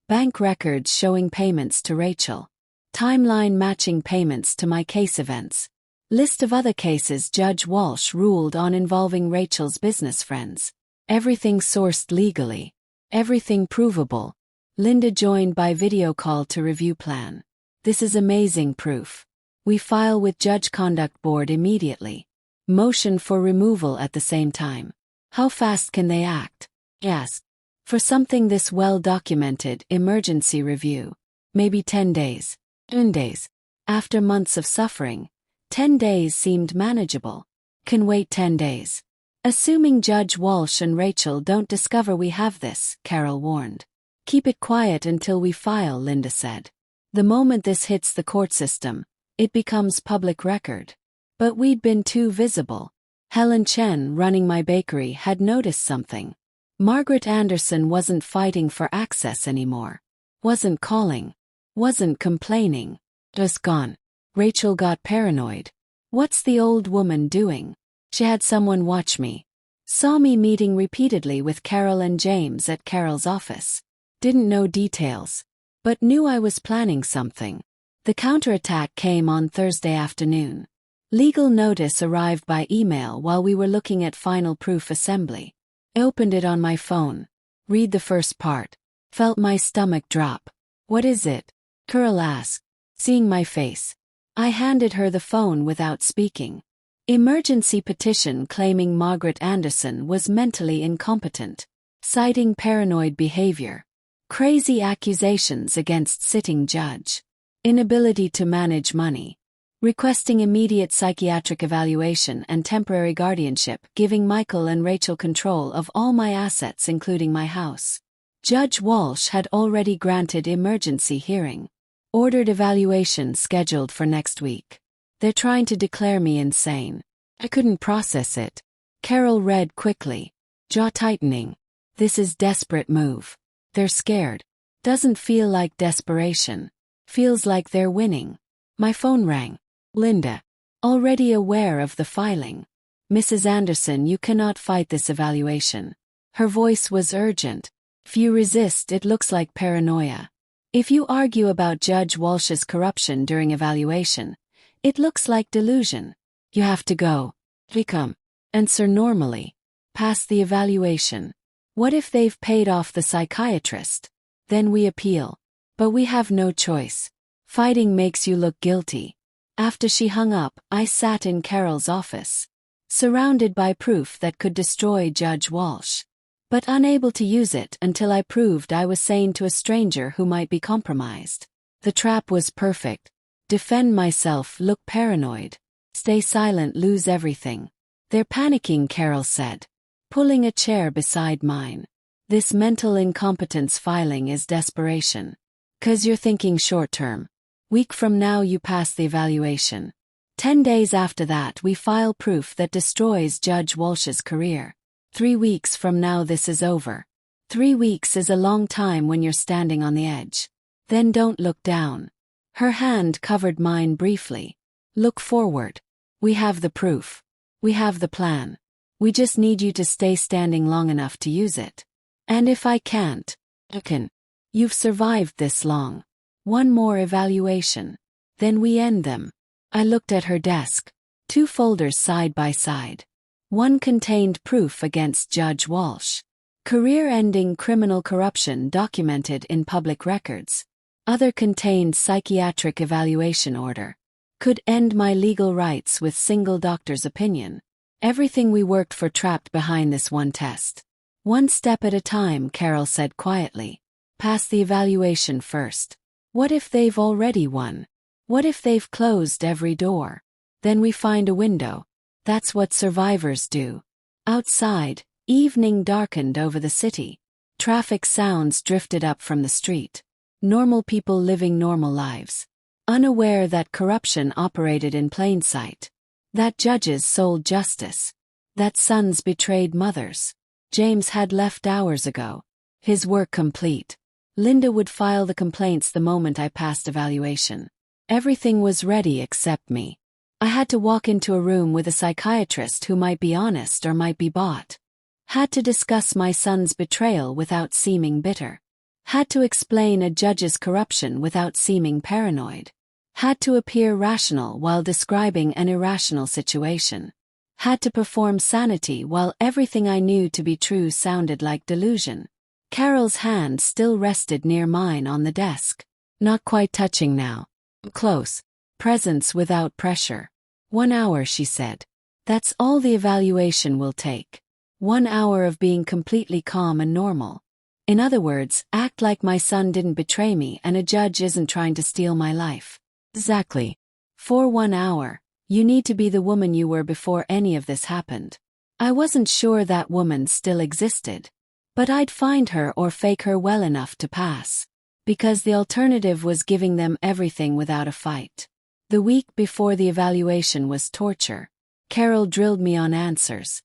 Bank records showing payments to Rachel. Timeline matching payments to my case events. List of other cases Judge Walsh ruled on involving Rachel's business friends. Everything sourced legally. Everything provable. Linda joined by video call to review plan. This is amazing proof. We file with Judge Conduct Board immediately. Motion for removal at the same time. How fast can they act? Yes. For something this well documented, emergency review. Maybe 10 days. 10 days. After months of suffering, 10 days seemed manageable. Can wait 10 days. Assuming Judge Walsh and Rachel don't discover we have this, Carol warned. Keep it quiet until we file, Linda said. The moment this hits the court system, it becomes public record. But we'd been too visible. Helen Chen, running my bakery, had noticed something. Margaret Anderson wasn't fighting for access anymore. Wasn't calling. Wasn't complaining. Just gone. Rachel got paranoid. What's the old woman doing? She had someone watch me. Saw me meeting repeatedly with Carol and James at Carol's office. Didn't know details, but knew I was planning something. The counterattack came on Thursday afternoon. Legal notice arrived by email while we were looking at final proof assembly. I opened it on my phone. Read the first part. Felt my stomach drop. What is it? Carol asked, seeing my face. I handed her the phone without speaking. Emergency petition claiming Margaret Anderson was mentally incompetent. Citing paranoid behavior. Crazy accusations against sitting judge. Inability to manage money. Requesting immediate psychiatric evaluation and temporary guardianship, giving Michael and Rachel control of all my assets including my house. Judge Walsh had already granted emergency hearing. Ordered evaluation scheduled for next week. They're trying to declare me insane. I couldn't process it. Carol read quickly. Jaw tightening. This is desperate move. They're scared. Doesn't feel like desperation. Feels like they're winning. My phone rang. Linda. Already aware of the filing. Mrs. Anderson, you cannot fight this evaluation. Her voice was urgent. If you resist, it looks like paranoia. If you argue about Judge Walsh's corruption during evaluation, it looks like delusion. You have to go. Become. Answer normally. Pass the evaluation. What if they've paid off the psychiatrist? Then we appeal. But we have no choice. Fighting makes you look guilty. After she hung up, I sat in Carol's office. Surrounded by proof that could destroy Judge Walsh. But unable to use it until I proved I was sane to a stranger who might be compromised. The trap was perfect. Defend myself, look paranoid. Stay silent, lose everything. They're panicking, Carol said, pulling a chair beside mine. This mental incompetence filing is desperation. 'Cause you're thinking short term. Week from now you pass the evaluation. 10 days after that we file proof that destroys Judge Walsh's career. 3 weeks from now this is over. 3 weeks is a long time when you're standing on the edge. Then don't look down. Her hand covered mine briefly. Look forward. We have the proof. We have the plan. We just need you to stay standing long enough to use it. And if I can't, you can. You've survived this long. One more evaluation. Then we end them. I looked at her desk. 2 folders side by side. One contained proof against Judge Walsh. Career-ending criminal corruption documented in public records. Other contained psychiatric evaluation order. Could end my legal rights with single doctor's opinion. Everything we worked for trapped behind this one test. One step at a time, Carol said quietly. Pass the evaluation first. What if they've already won? What if they've closed every door? Then we find a window. That's what survivors do. Outside, evening darkened over the city. Traffic sounds drifted up from the street. Normal people living normal lives. Unaware that corruption operated in plain sight. That judges sold justice. That sons betrayed mothers. James had left hours ago. His work complete. Linda would file the complaints the moment I passed evaluation. Everything was ready except me. I had to walk into a room with a psychiatrist who might be honest or might be bought. Had to discuss my son's betrayal without seeming bitter. Had to explain a judge's corruption without seeming paranoid. Had to appear rational while describing an irrational situation. Had to perform sanity while everything I knew to be true sounded like delusion. Carol's hand still rested near mine on the desk. Not quite touching now. Close. Presence without pressure. 1 hour, she said. That's all the evaluation will take. 1 hour of being completely calm and normal. In other words, act like my son didn't betray me and a judge isn't trying to steal my life. Exactly. For 1 hour, you need to be the woman you were before any of this happened. I wasn't sure that woman still existed. But I'd find her or fake her well enough to pass. Because the alternative was giving them everything without a fight. The week before the evaluation was torture. Carol drilled me on answers.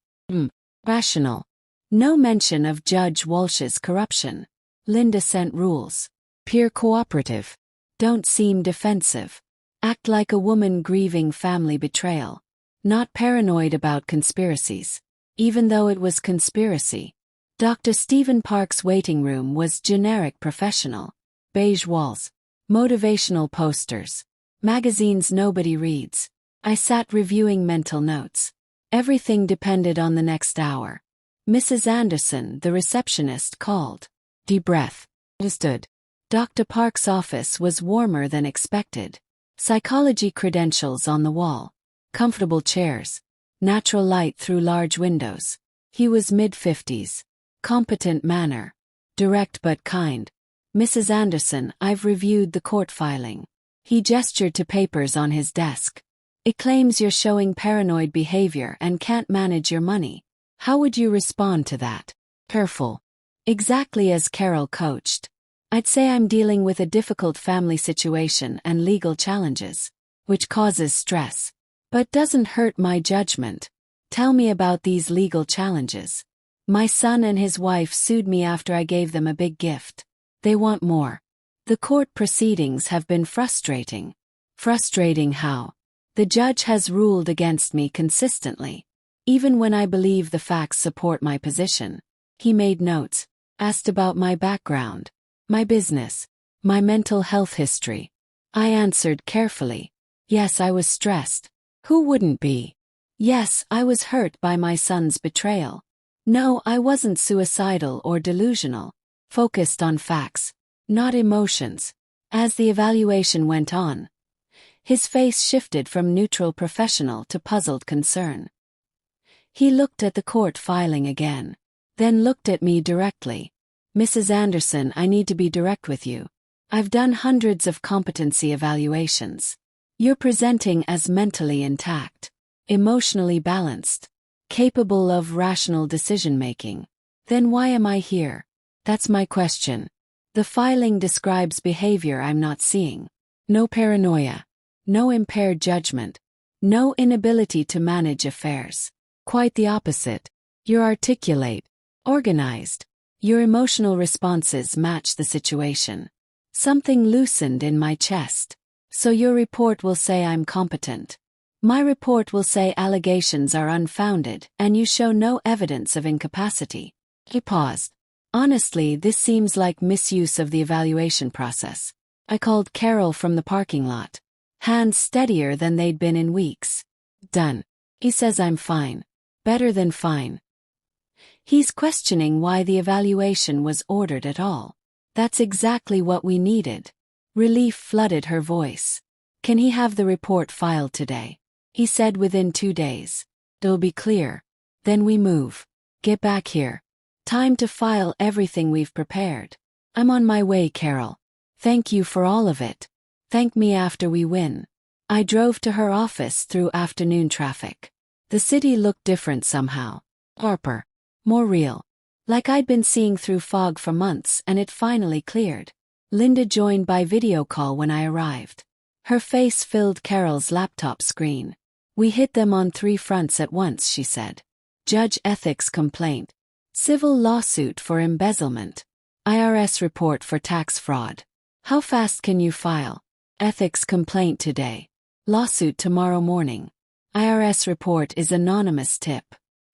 Rational. No mention of Judge Walsh's corruption. Linda sent rules. Peer cooperative. Don't seem defensive. Act like a woman grieving family betrayal. Not paranoid about conspiracies. Even though it was conspiracy. Dr. Stephen Park's waiting room was generic professional. Beige walls. Motivational posters. Magazines nobody reads. I sat reviewing mental notes. Everything depended on the next hour. Mrs. Anderson, the receptionist, called. Deep breath. Understood. Dr. Park's office was warmer than expected. Psychology credentials on the wall. Comfortable chairs. Natural light through large windows. He was mid-50s. Competent manner. Direct but kind. Mrs. Anderson, I've reviewed the court filing. He gestured to papers on his desk. It claims you're showing paranoid behavior and can't manage your money. How would you respond to that? Careful. Exactly as Carol coached. I'd say I'm dealing with a difficult family situation and legal challenges, which causes stress, but doesn't hurt my judgment. Tell me about these legal challenges. My son and his wife sued me after I gave them a big gift. They want more. The court proceedings have been frustrating. Frustrating how? The judge has ruled against me consistently. Even when I believe the facts support my position. He made notes, asked about my background, my business, my mental health history. I answered carefully. Yes, I was stressed. Who wouldn't be? Yes, I was hurt by my son's betrayal. No, I wasn't suicidal or delusional. Focused on facts, not emotions. As the evaluation went on, his face shifted from neutral professional to puzzled concern. He looked at the court filing again, then looked at me directly. Mrs. Anderson, I need to be direct with you. I've done hundreds of competency evaluations. You're presenting as mentally intact, emotionally balanced, capable of rational decision-making. Then why am I here? That's my question. The filing describes behavior I'm not seeing. No paranoia. No impaired judgment. No inability to manage affairs. Quite the opposite. You're articulate, organized. Your emotional responses match the situation. Something loosened in my chest. So your report will say I'm competent. My report will say allegations are unfounded and you show no evidence of incapacity. He paused. Honestly, this seems like misuse of the evaluation process. I called Carol from the parking lot. Hands steadier than they'd been in weeks. Done. He says I'm fine. Better than fine. He's questioning why the evaluation was ordered at all. That's exactly what we needed. Relief flooded her voice. Can he have the report filed today? He said within 2 days. It'll be clear. Then we move. Get back here. Time to file everything we've prepared. I'm on my way, Carol. Thank you for all of it. Thank me after we win. I drove to her office through afternoon traffic. The city looked different somehow. Sharper. More real. Like I'd been seeing through fog for months and it finally cleared. Linda joined by video call when I arrived. Her face filled Carol's laptop screen. We hit them on 3 fronts at once, she said. Judge ethics complaint. Civil lawsuit for embezzlement. IRS report for tax fraud. How fast can you file? Ethics complaint today. Lawsuit tomorrow morning. IRS report is anonymous tip.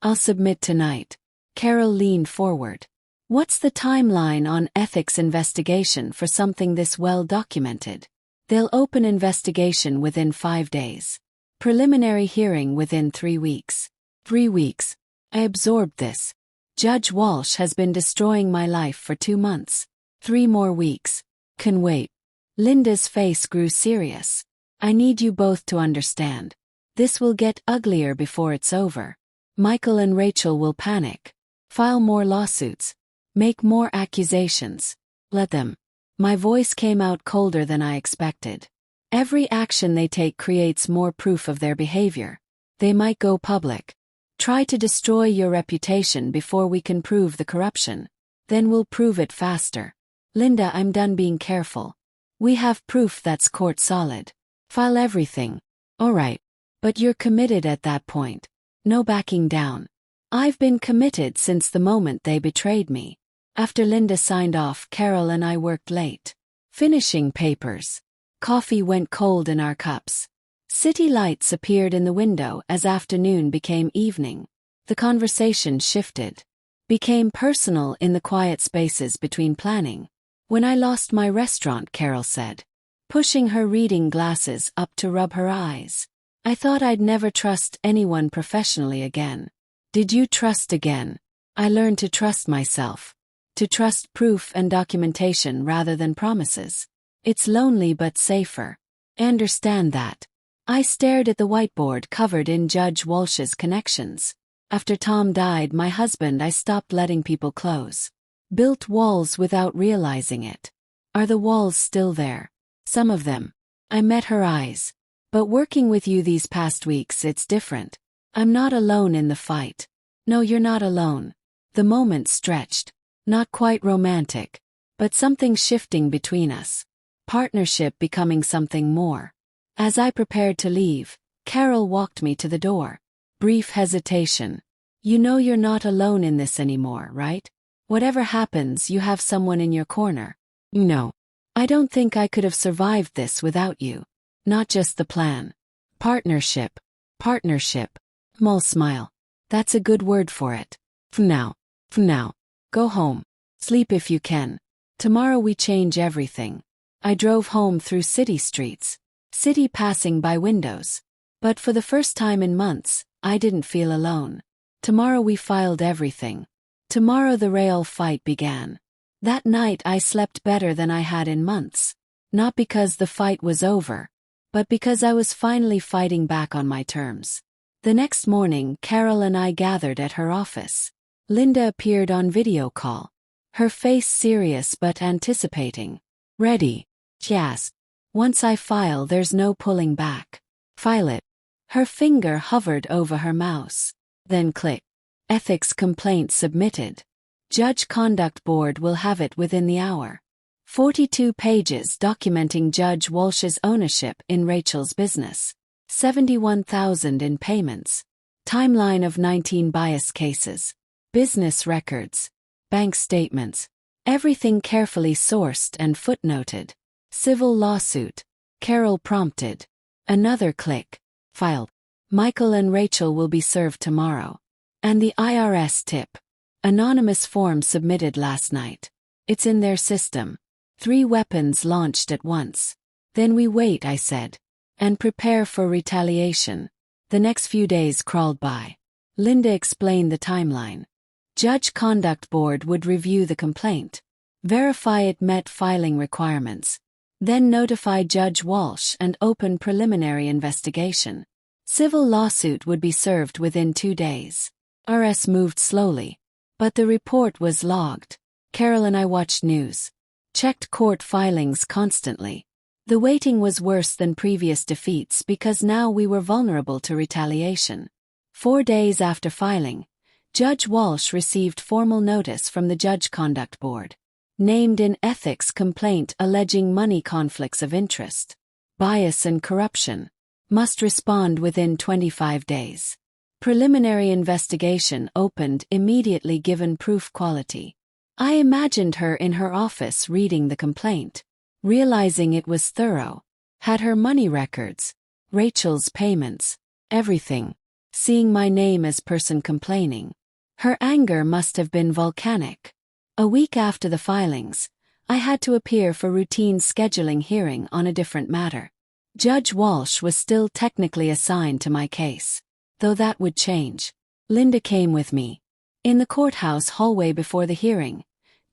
I'll submit tonight. Carol leaned forward. What's the timeline on ethics investigation for something this well documented? They'll open investigation within 5 days. Preliminary hearing within 3 weeks. 3 weeks. I absorbed this. Judge Walsh has been destroying my life for 2 months. 3 more weeks. Can wait. Linda's face grew serious. I need you both to understand. This will get uglier before it's over. Michael and Rachel will panic. File more lawsuits. Make more accusations. Let them. My voice came out colder than I expected. Every action they take creates more proof of their behavior. They might go public. Try to destroy your reputation before we can prove the corruption. Then we'll prove it faster. Linda, I'm done being careful. We have proof that's court solid. File everything. All right. But you're committed at that point. No backing down. I've been committed since the moment they betrayed me. After Linda signed off, Carol and I worked late. Finishing papers. Coffee went cold in our cups. City lights appeared in the window as afternoon became evening. The conversation shifted. Became personal in the quiet spaces between planning. When I lost my restaurant, Carol said, pushing her reading glasses up to rub her eyes. I thought I'd never trust anyone professionally again. Did you trust again? I learned to trust myself. To trust proof and documentation rather than promises. It's lonely but safer. I understand that. I stared at the whiteboard covered in Judge Walsh's connections. After Tom died, my husband, I stopped letting people close. Built walls without realizing it. Are the walls still there? Some of them. I met her eyes. But working with you these past weeks, it's different. I'm not alone in the fight. No, you're not alone. The moment stretched. Not quite romantic. But something shifting between us. Partnership becoming something more. As I prepared to leave, Carol walked me to the door. Brief hesitation. You know you're not alone in this anymore, right? Whatever happens, you have someone in your corner. No. I don't think I could have survived this without you. Not just the plan. Partnership. Partnership. Mull smile. That's a good word for it. For now. For now. Go home. Sleep if you can. Tomorrow we change everything. I drove home through city streets. City passing by windows. But for the first time in months, I didn't feel alone. Tomorrow we filed everything. Tomorrow the real fight began. That night I slept better than I had in months. Not because the fight was over, but because I was finally fighting back on my terms. The next morning, Carol and I gathered at her office. Linda appeared on video call. Her face serious but anticipating. Ready? She asked. Once I file, there's no pulling back. File it. Her finger hovered over her mouse. Then click. Ethics complaint submitted. Judge Conduct Board will have it within the hour. 42 pages documenting Judge Walsh's ownership in Rachel's business. 71,000 in payments. Timeline of 19 bias cases. Business records. Bank statements. Everything carefully sourced and footnoted. Civil lawsuit. Carol prompted. Another click. Filed. Michael and Rachel will be served tomorrow. And the IRS tip. Anonymous form submitted last night. It's in their system. 3 weapons launched at once. Then we wait, I said. And prepare for retaliation. The next few days crawled by. Linda explained the timeline. Judge Conduct Board would review the complaint. Verify it met filing requirements. Then notify Judge Walsh and open preliminary investigation. Civil lawsuit would be served within 2 days. RS moved slowly. But the report was logged. Carol and I watched news. Checked court filings constantly. The waiting was worse than previous defeats because now we were vulnerable to retaliation. 4 days after filing, Judge Walsh received formal notice from the Judge Conduct Board. Named in ethics complaint alleging money conflicts of interest. Bias and corruption. Must respond within 25 days. Preliminary investigation opened immediately given proof quality. I imagined her in her office reading the complaint. Realizing it was thorough. Had her money records. Rachel's payments, everything. Seeing my name as person complaining. Her anger must have been volcanic. A week after the filings, I had to appear for routine scheduling hearing on a different matter. Judge Walsh was still technically assigned to my case, though that would change. Linda came with me. In the courthouse hallway before the hearing,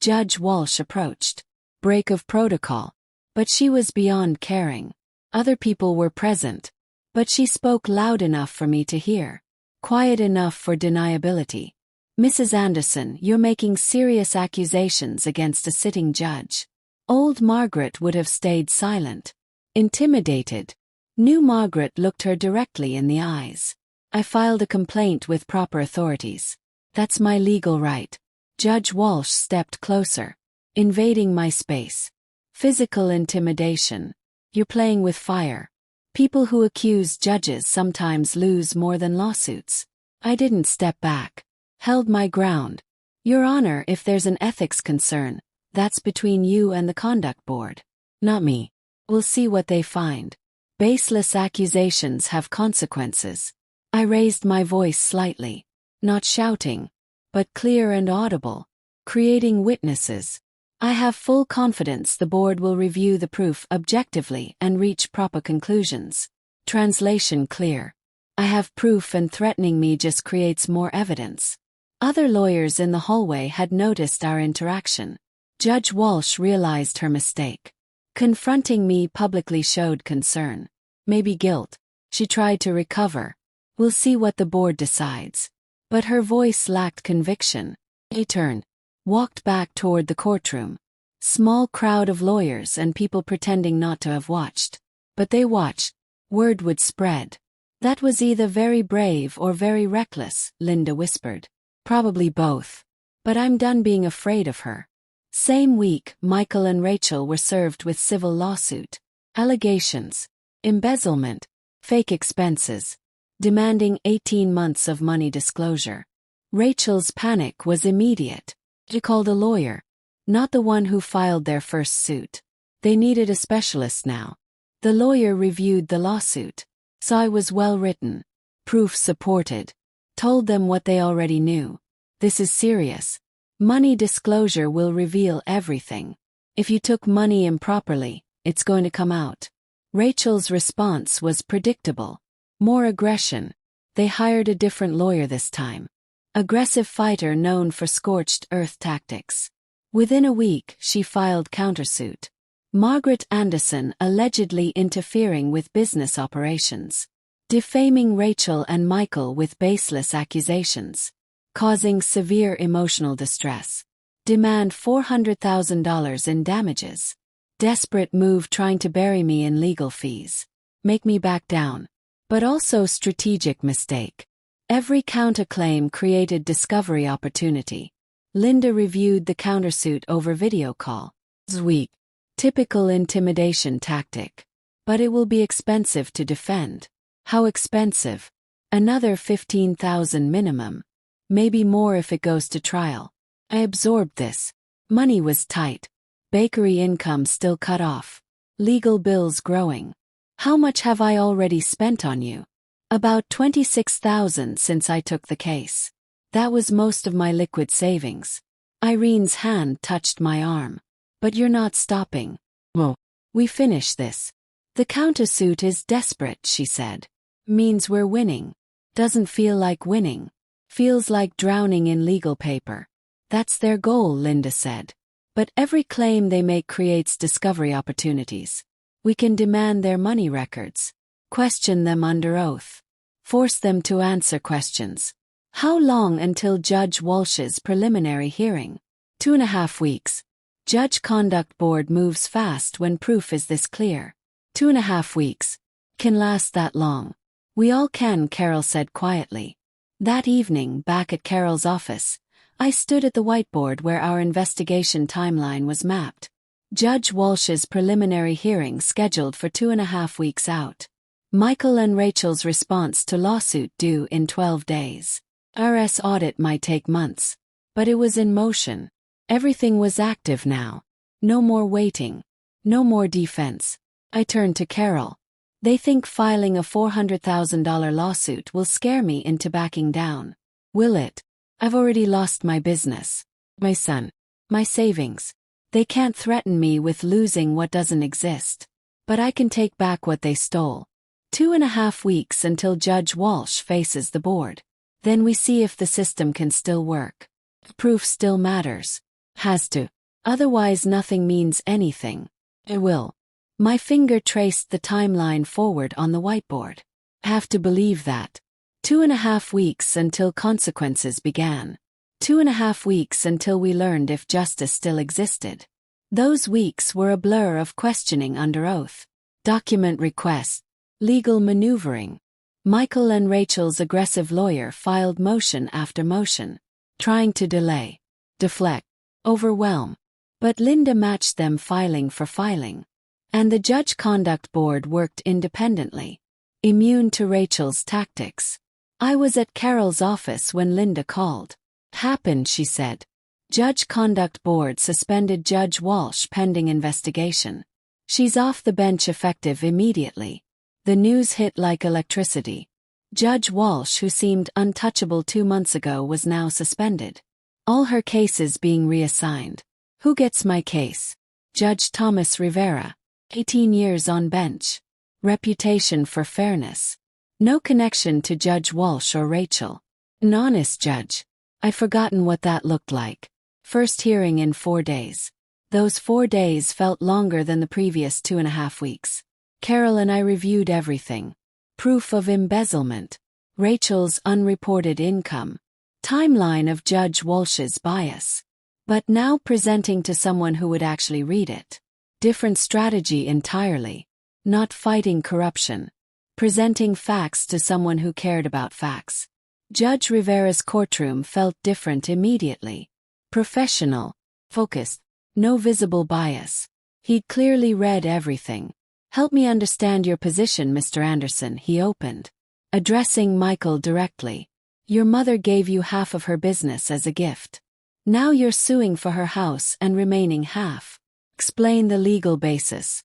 Judge Walsh approached. Break of protocol. But she was beyond caring. Other people were present, but she spoke loud enough for me to hear. Quiet enough for deniability. Mrs. Anderson, you're making serious accusations against a sitting judge. Old Margaret would have stayed silent. Intimidated. New Margaret looked her directly in the eyes. I filed a complaint with proper authorities. That's my legal right. Judge Walsh stepped closer, invading my space. Physical intimidation. You're playing with fire. People who accuse judges sometimes lose more than lawsuits. I didn't step back. Held my ground. Your Honor, if there's an ethics concern, that's between you and the conduct board. Not me. We'll see what they find. Baseless accusations have consequences. I raised my voice slightly. Not shouting, but clear and audible. Creating witnesses. I have full confidence the board will review the proof objectively and reach proper conclusions. Translation clear. I have proof and threatening me just creates more evidence. Other lawyers in the hallway had noticed our interaction. Judge Walsh realized her mistake. Confronting me publicly showed concern. Maybe guilt. She tried to recover. We'll see what the board decides. But her voice lacked conviction. I turned. Walked back toward the courtroom. Small crowd of lawyers and people pretending not to have watched. But they watched. Word would spread. That was either very brave or very reckless, Linda whispered. Probably both. But I'm done being afraid of her. Same week, Michael and Rachel were served with civil lawsuit. Allegations. Embezzlement. Fake expenses. Demanding 18 months of money disclosure. Rachel's panic was immediate. She called a lawyer. Not the one who filed their first suit. They needed a specialist now. The lawyer reviewed the lawsuit. Saw it was well written. Proof supported. Told them what they already knew. This is serious. Money disclosure will reveal everything. If you took money improperly, it's going to come out. Rachel's response was predictable. More aggression. They hired a different lawyer this time. Aggressive fighter known for scorched earth tactics. Within a week, she filed countersuit. Margaret Anderson allegedly interfering with business operations. Defaming Rachel and Michael with baseless accusations. Causing severe emotional distress. Demand $400,000 in damages. Desperate move trying to bury me in legal fees. Make me back down. But also strategic mistake. Every counterclaim created discovery opportunity. Linda reviewed the countersuit over video call. Weak. Typical intimidation tactic. But it will be expensive to defend. How expensive? Another $15,000 minimum. Maybe more if it goes to trial. I absorbed this. Money was tight. Bakery income still cut off. Legal bills growing. How much have I already spent on you? About $26,000 since I took the case. That was most of my liquid savings. Irene's hand touched my arm. But you're not stopping. Well, we finish this. The countersuit is desperate, she said. Means we're winning. Doesn't feel like winning. Feels like drowning in legal paper. That's their goal, Linda said. But every claim they make creates discovery opportunities. We can demand their money records. Question them under oath. Force them to answer questions. How long until Judge Walsh's preliminary hearing? 2.5 weeks. Judge Conduct Board moves fast when proof is this clear. 2.5 weeks. Can last that long. We all can, Carol said quietly. That evening, back at Carol's office, I stood at the whiteboard where our investigation timeline was mapped. Judge Walsh's preliminary hearing scheduled for 2.5 weeks out. Michael and Rachel's response to lawsuit due in 12 days. RS audit might take months. But it was in motion. Everything was active now. No more waiting. No more defense. I turned to Carol. They think filing a $400,000 lawsuit will scare me into backing down. Will it? I've already lost my business, my son, my savings. They can't threaten me with losing what doesn't exist. But I can take back what they stole. 2.5 weeks until Judge Walsh faces the board. Then we see if the system can still work. Proof still matters. Has to. Otherwise nothing means anything. It will. My finger traced the timeline forward on the whiteboard. Have to believe that. 2.5 weeks until consequences began. 2.5 weeks until we learned if justice still existed. Those weeks were a blur of questioning under oath. Document request. Legal maneuvering. Michael and Rachel's aggressive lawyer filed motion after motion, trying to delay, deflect, overwhelm. But Linda matched them filing for filing. And the Judge Conduct Board worked independently, immune to Rachel's tactics. I was at Carol's office when Linda called. Happened, she said. Judge Conduct Board suspended Judge Walsh pending investigation. She's off the bench effective immediately. The news hit like electricity. Judge Walsh, who seemed untouchable 2 months ago, was now suspended. All her cases being reassigned. Who gets my case? Judge Thomas Rivera. 18 years on bench. Reputation for fairness. No connection to Judge Walsh or Rachel. An honest judge. I'd forgotten what that looked like. First hearing in 4 days. Those 4 days felt longer than the previous 2.5 weeks. Carol and I reviewed everything. Proof of embezzlement. Rachel's unreported income. Timeline of Judge Walsh's bias. But now presenting to someone who would actually read it. Different strategy entirely. Not fighting corruption. Presenting facts to someone who cared about facts. Judge Rivera's courtroom felt different immediately. Professional. Focused. No visible bias. He'd clearly read everything. Help me understand your position, Mr. Anderson, he opened. Addressing Michael directly. Your mother gave you half of her business as a gift. Now you're suing for her house and remaining half. Explain the legal basis.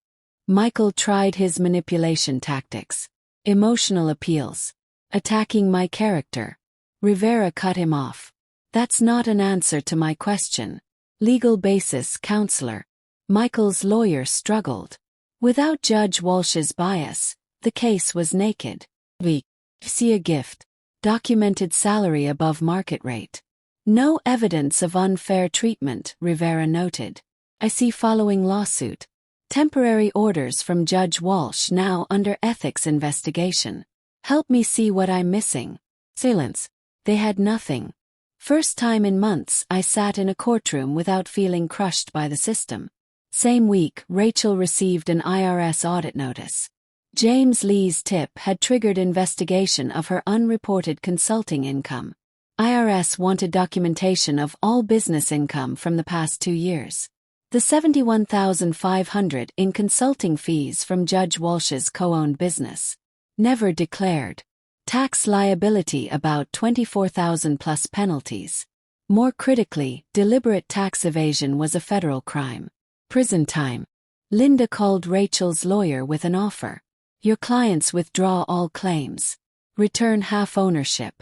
Michael tried his manipulation tactics. Emotional appeals. Attacking my character. Rivera cut him off. That's not an answer to my question. Legal basis, counselor. Michael's lawyer struggled. Without Judge Walsh's bias, the case was naked. We see a gift. Documented salary above market rate. No evidence of unfair treatment, Rivera noted. I see following lawsuit. Temporary orders from Judge Walsh now under ethics investigation. Help me see what I'm missing. Silence. They had nothing. First time in months I sat in a courtroom without feeling crushed by the system. Same week, Rachel received an IRS audit notice. James Lee's tip had triggered investigation of her unreported consulting income. IRS wanted documentation of all business income from the past 2 years. The $71,500 in consulting fees from Judge Walsh's co-owned business. Never declared. Tax liability about $24,000 plus penalties. More critically, deliberate tax evasion was a federal crime. Prison time. Linda called Rachel's lawyer with an offer. Your clients withdraw all claims. Return half ownership.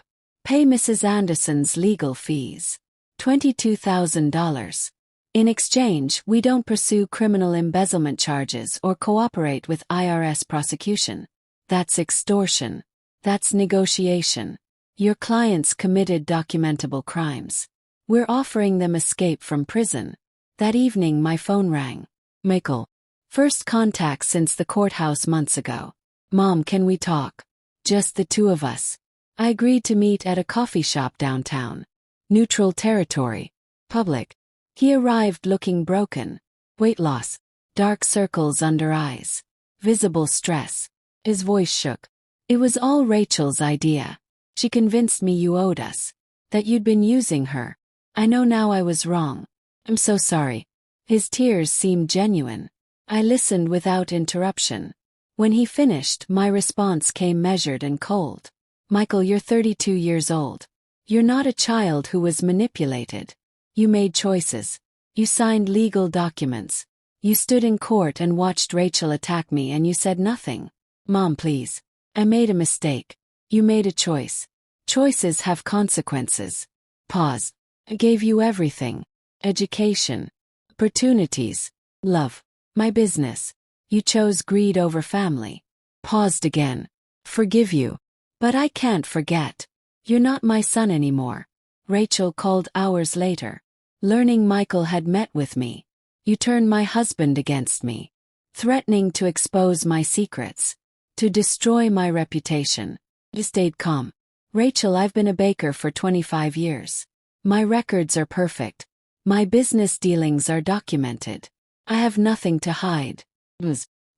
Pay Mrs. Anderson's legal fees. $22,000. In exchange, we don't pursue criminal embezzlement charges or cooperate with IRS prosecution. That's extortion. That's negotiation. Your clients committed documentable crimes. We're offering them escape from prison. That evening my phone rang. Michael. First contact since the courthouse months ago. Mom, can we talk? Just the two of us. I agreed to meet at a coffee shop downtown. Neutral territory. Public. He arrived looking broken. Weight loss. Dark circles under eyes. Visible stress. His voice shook. It was all Rachel's idea. She convinced me you owed us. That you'd been using her. I know now I was wrong. I'm so sorry. His tears seemed genuine. I listened without interruption. When he finished, my response came measured and cold. Michael, you're 32 years old. You're not a child who was manipulated. You made choices. You signed legal documents. You stood in court and watched Rachel attack me and you said nothing. Mom, please. I made a mistake. You made a choice. Choices have consequences. Pause. I gave you everything. Education. Opportunities. Love. My business. You chose greed over family. Paused again. Forgive you. But I can't forget. You're not my son anymore. Rachel called hours later. Learning Michael had met with me. You turned my husband against me. Threatening to expose my secrets. To destroy my reputation. I stayed calm. Rachel, I've been a baker for 25 years. My records are perfect. My business dealings are documented. I have nothing to hide.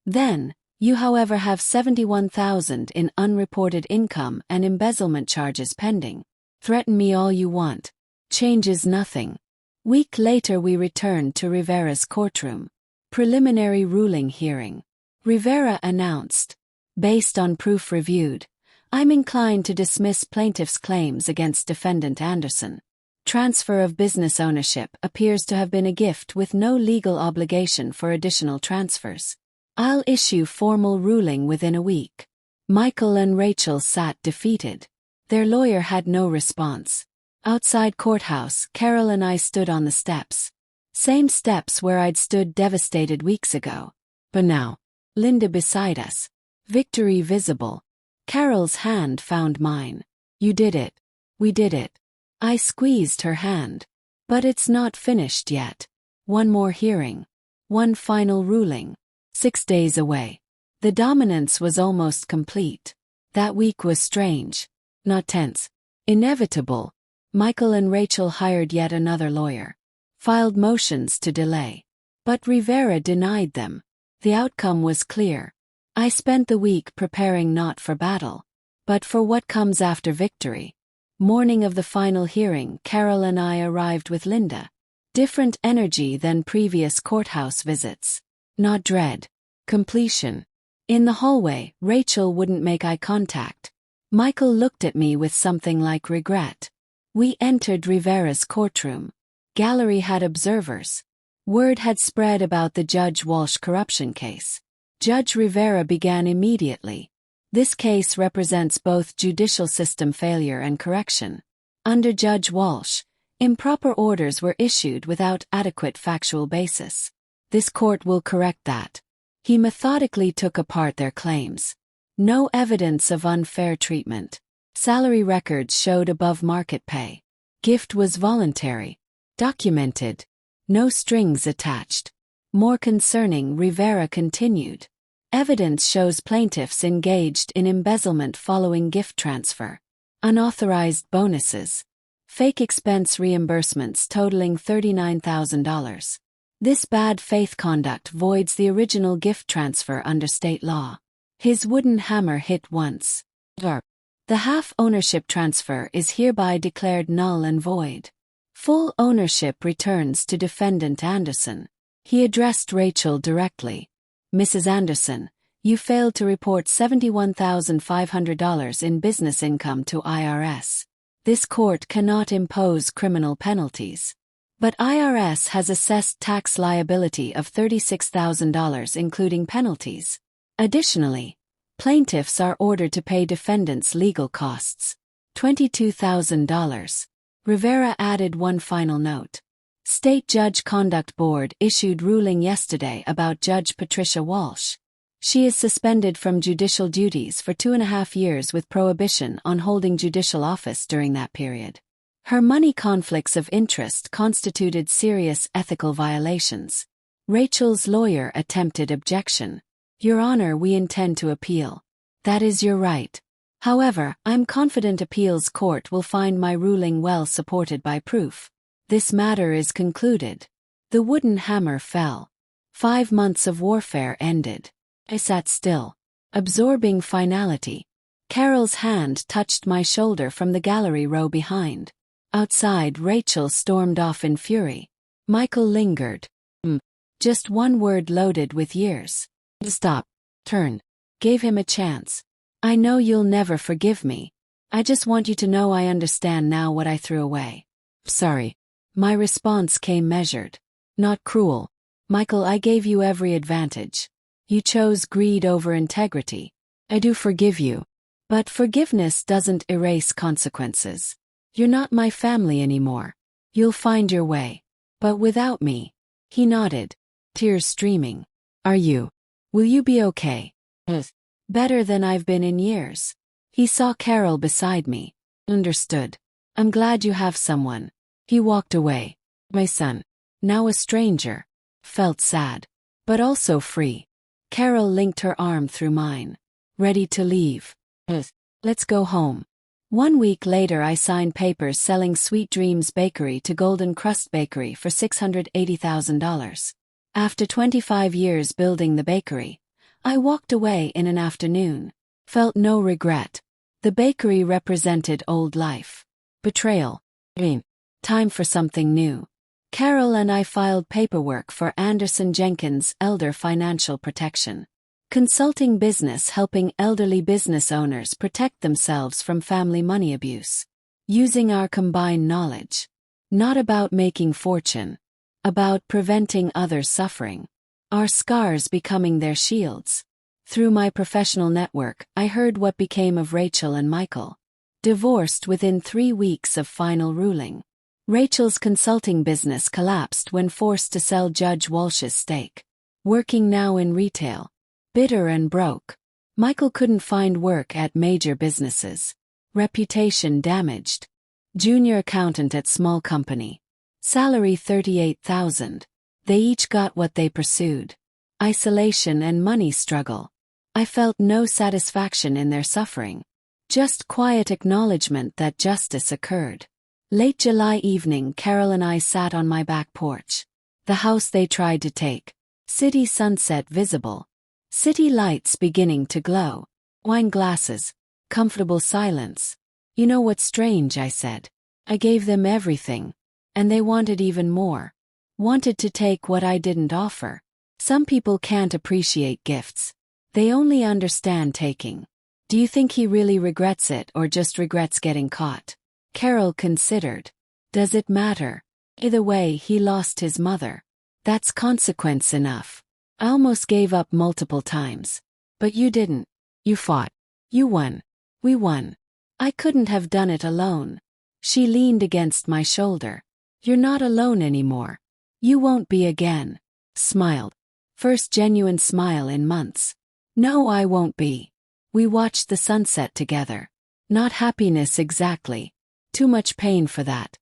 Then, you however have $71,000 in unreported income and embezzlement charges pending. Threaten me all you want. Changes nothing. Week later we returned to Rivera's courtroom. Preliminary ruling hearing. Rivera announced, based on proof reviewed, I'm inclined to dismiss plaintiff's claims against defendant Anderson. Transfer of business ownership appears to have been a gift with no legal obligation for additional transfers. I'll issue formal ruling within a week. Michael and Rachel sat defeated. Their lawyer had no response. Outside courthouse, Carol and I stood on the steps. Same steps where I'd stood devastated weeks ago. But now, Linda beside us. Victory visible. Carol's hand found mine. You did it. We did it. I squeezed her hand. But it's not finished yet. One more hearing. One final ruling. 6 days away. The dominance was almost complete. That week was strange. Not tense. Inevitable. Michael and Rachel hired yet another lawyer. Filed motions to delay. But Rivera denied them. The outcome was clear. I spent the week preparing not for battle, but for what comes after victory. Morning of the final hearing, Carol and I arrived with Linda. Different energy than previous courthouse visits. Not dread. Completion. In the hallway, Rachel wouldn't make eye contact. Michael looked at me with something like regret. We entered Rivera's courtroom. Gallery had observers. Word had spread about the Judge Walsh corruption case. Judge Rivera began immediately. This case represents both judicial system failure and correction. Under Judge Walsh, improper orders were issued without adequate factual basis. This court will correct that. He methodically took apart their claims. No evidence of unfair treatment. Salary records showed above market pay. Gift was voluntary. Documented. No strings attached. More concerning, Rivera continued. Evidence shows plaintiffs engaged in embezzlement following gift transfer. Unauthorized bonuses. Fake expense reimbursements totaling $39,000. This bad faith conduct voids the original gift transfer under state law. His wooden hammer hit once. The half ownership transfer is hereby declared null and void. Full ownership returns to defendant Anderson. He addressed Rachel directly. Mrs. Anderson, you failed to report $71,500 in business income to IRS. This court cannot impose criminal penalties. But IRS has assessed tax liability of $36,000 including penalties. Additionally, plaintiffs are ordered to pay defendants' legal costs. $22,000. Rivera added one final note. State Judge Conduct Board issued ruling yesterday about Judge Patricia Walsh. She is suspended from judicial duties for 2.5 years with prohibition on holding judicial office during that period. Her money conflicts of interest constituted serious ethical violations. Rachel's lawyer attempted objection. Your Honor, we intend to appeal. That is your right. However, I'm confident appeals court will find my ruling well supported by proof. This matter is concluded. The wooden hammer fell. 5 months of warfare ended. I sat still, absorbing finality. Carol's hand touched my shoulder from the gallery row behind. Outside, Rachel stormed off in fury. Michael lingered. Just one word loaded with years. Stop. Turn. Gave him a chance. I know you'll never forgive me. I just want you to know I understand now what I threw away. Sorry. My response came measured. Not cruel. Michael, I gave you every advantage. You chose greed over integrity. I do forgive you. But forgiveness doesn't erase consequences. You're not my family anymore. You'll find your way. But without me. He nodded, tears streaming. Are you? Will you be okay? Better than I've been in years. He saw Carol beside me. Understood. I'm glad you have someone. He walked away. My son, now a stranger, felt sad, but also free. Carol linked her arm through mine. Ready to leave. Let's go home. 1 week later I signed papers selling Sweet Dreams Bakery to Golden Crust Bakery for $680,000. After 25 years building the bakery, I walked away in an afternoon. Felt no regret. The bakery represented old life. Betrayal. Time for something new. Carol and I filed paperwork for Anderson Jenkins Elder Financial Protection. Consulting business helping elderly business owners protect themselves from family money abuse. Using our combined knowledge. Not about making fortune. About preventing others suffering. Our scars becoming their shields. Through my professional network, I heard what became of Rachel and Michael. Divorced within 3 weeks of final ruling. Rachel's consulting business collapsed when forced to sell Judge Walsh's stake. Working now in retail. Bitter and broke. Michael couldn't find work at major businesses. Reputation damaged. Junior accountant at small company. Salary $38,000. They each got what they pursued. Isolation and money struggle. I felt no satisfaction in their suffering. Just quiet acknowledgement that justice occurred. Late July evening, Carol and I sat on my back porch. The house they tried to take. City sunset visible. City lights beginning to glow. Wine glasses. Comfortable silence. You know what's strange, I said. I gave them everything. And they wanted even more. Wanted to take what I didn't offer. Some people can't appreciate gifts. They only understand taking. Do you think he really regrets it or just regrets getting caught? Carol considered. Does it matter? Either way, he lost his mother. That's consequence enough. I almost gave up multiple times. But you didn't. You fought. You won. We won. I couldn't have done it alone. She leaned against my shoulder. You're not alone anymore. You won't be again. Smiled. First genuine smile in months. No, I won't be. We watched the sunset together. Not happiness exactly. Too much pain for that.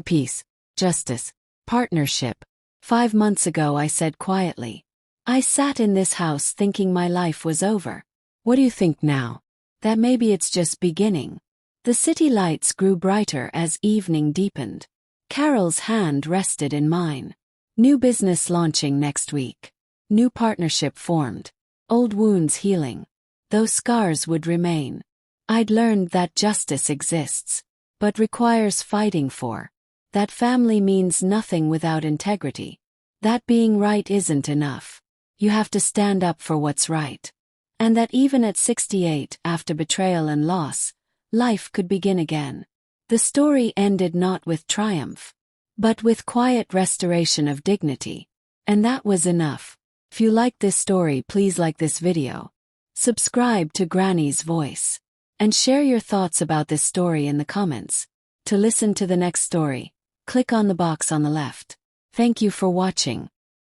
Peace. Justice. Partnership. 5 months ago I said quietly. I sat in this house thinking my life was over. What do you think now? That maybe it's just beginning. The city lights grew brighter as evening deepened. Carol's hand rested in mine. New business launching next week. New partnership formed. Old wounds healing. Those scars would remain. I'd learned that justice exists, but requires fighting for. That family means nothing without integrity. That being right isn't enough. You have to stand up for what's right. And that even at 68, after betrayal and loss, life could begin again. The story ended not with triumph, but with quiet restoration of dignity. And that was enough. If you like this story, please like this video. Subscribe to Granny's Voice. And share your thoughts about this story in the comments. To listen to the next story, click on the box on the left. Thank you for watching.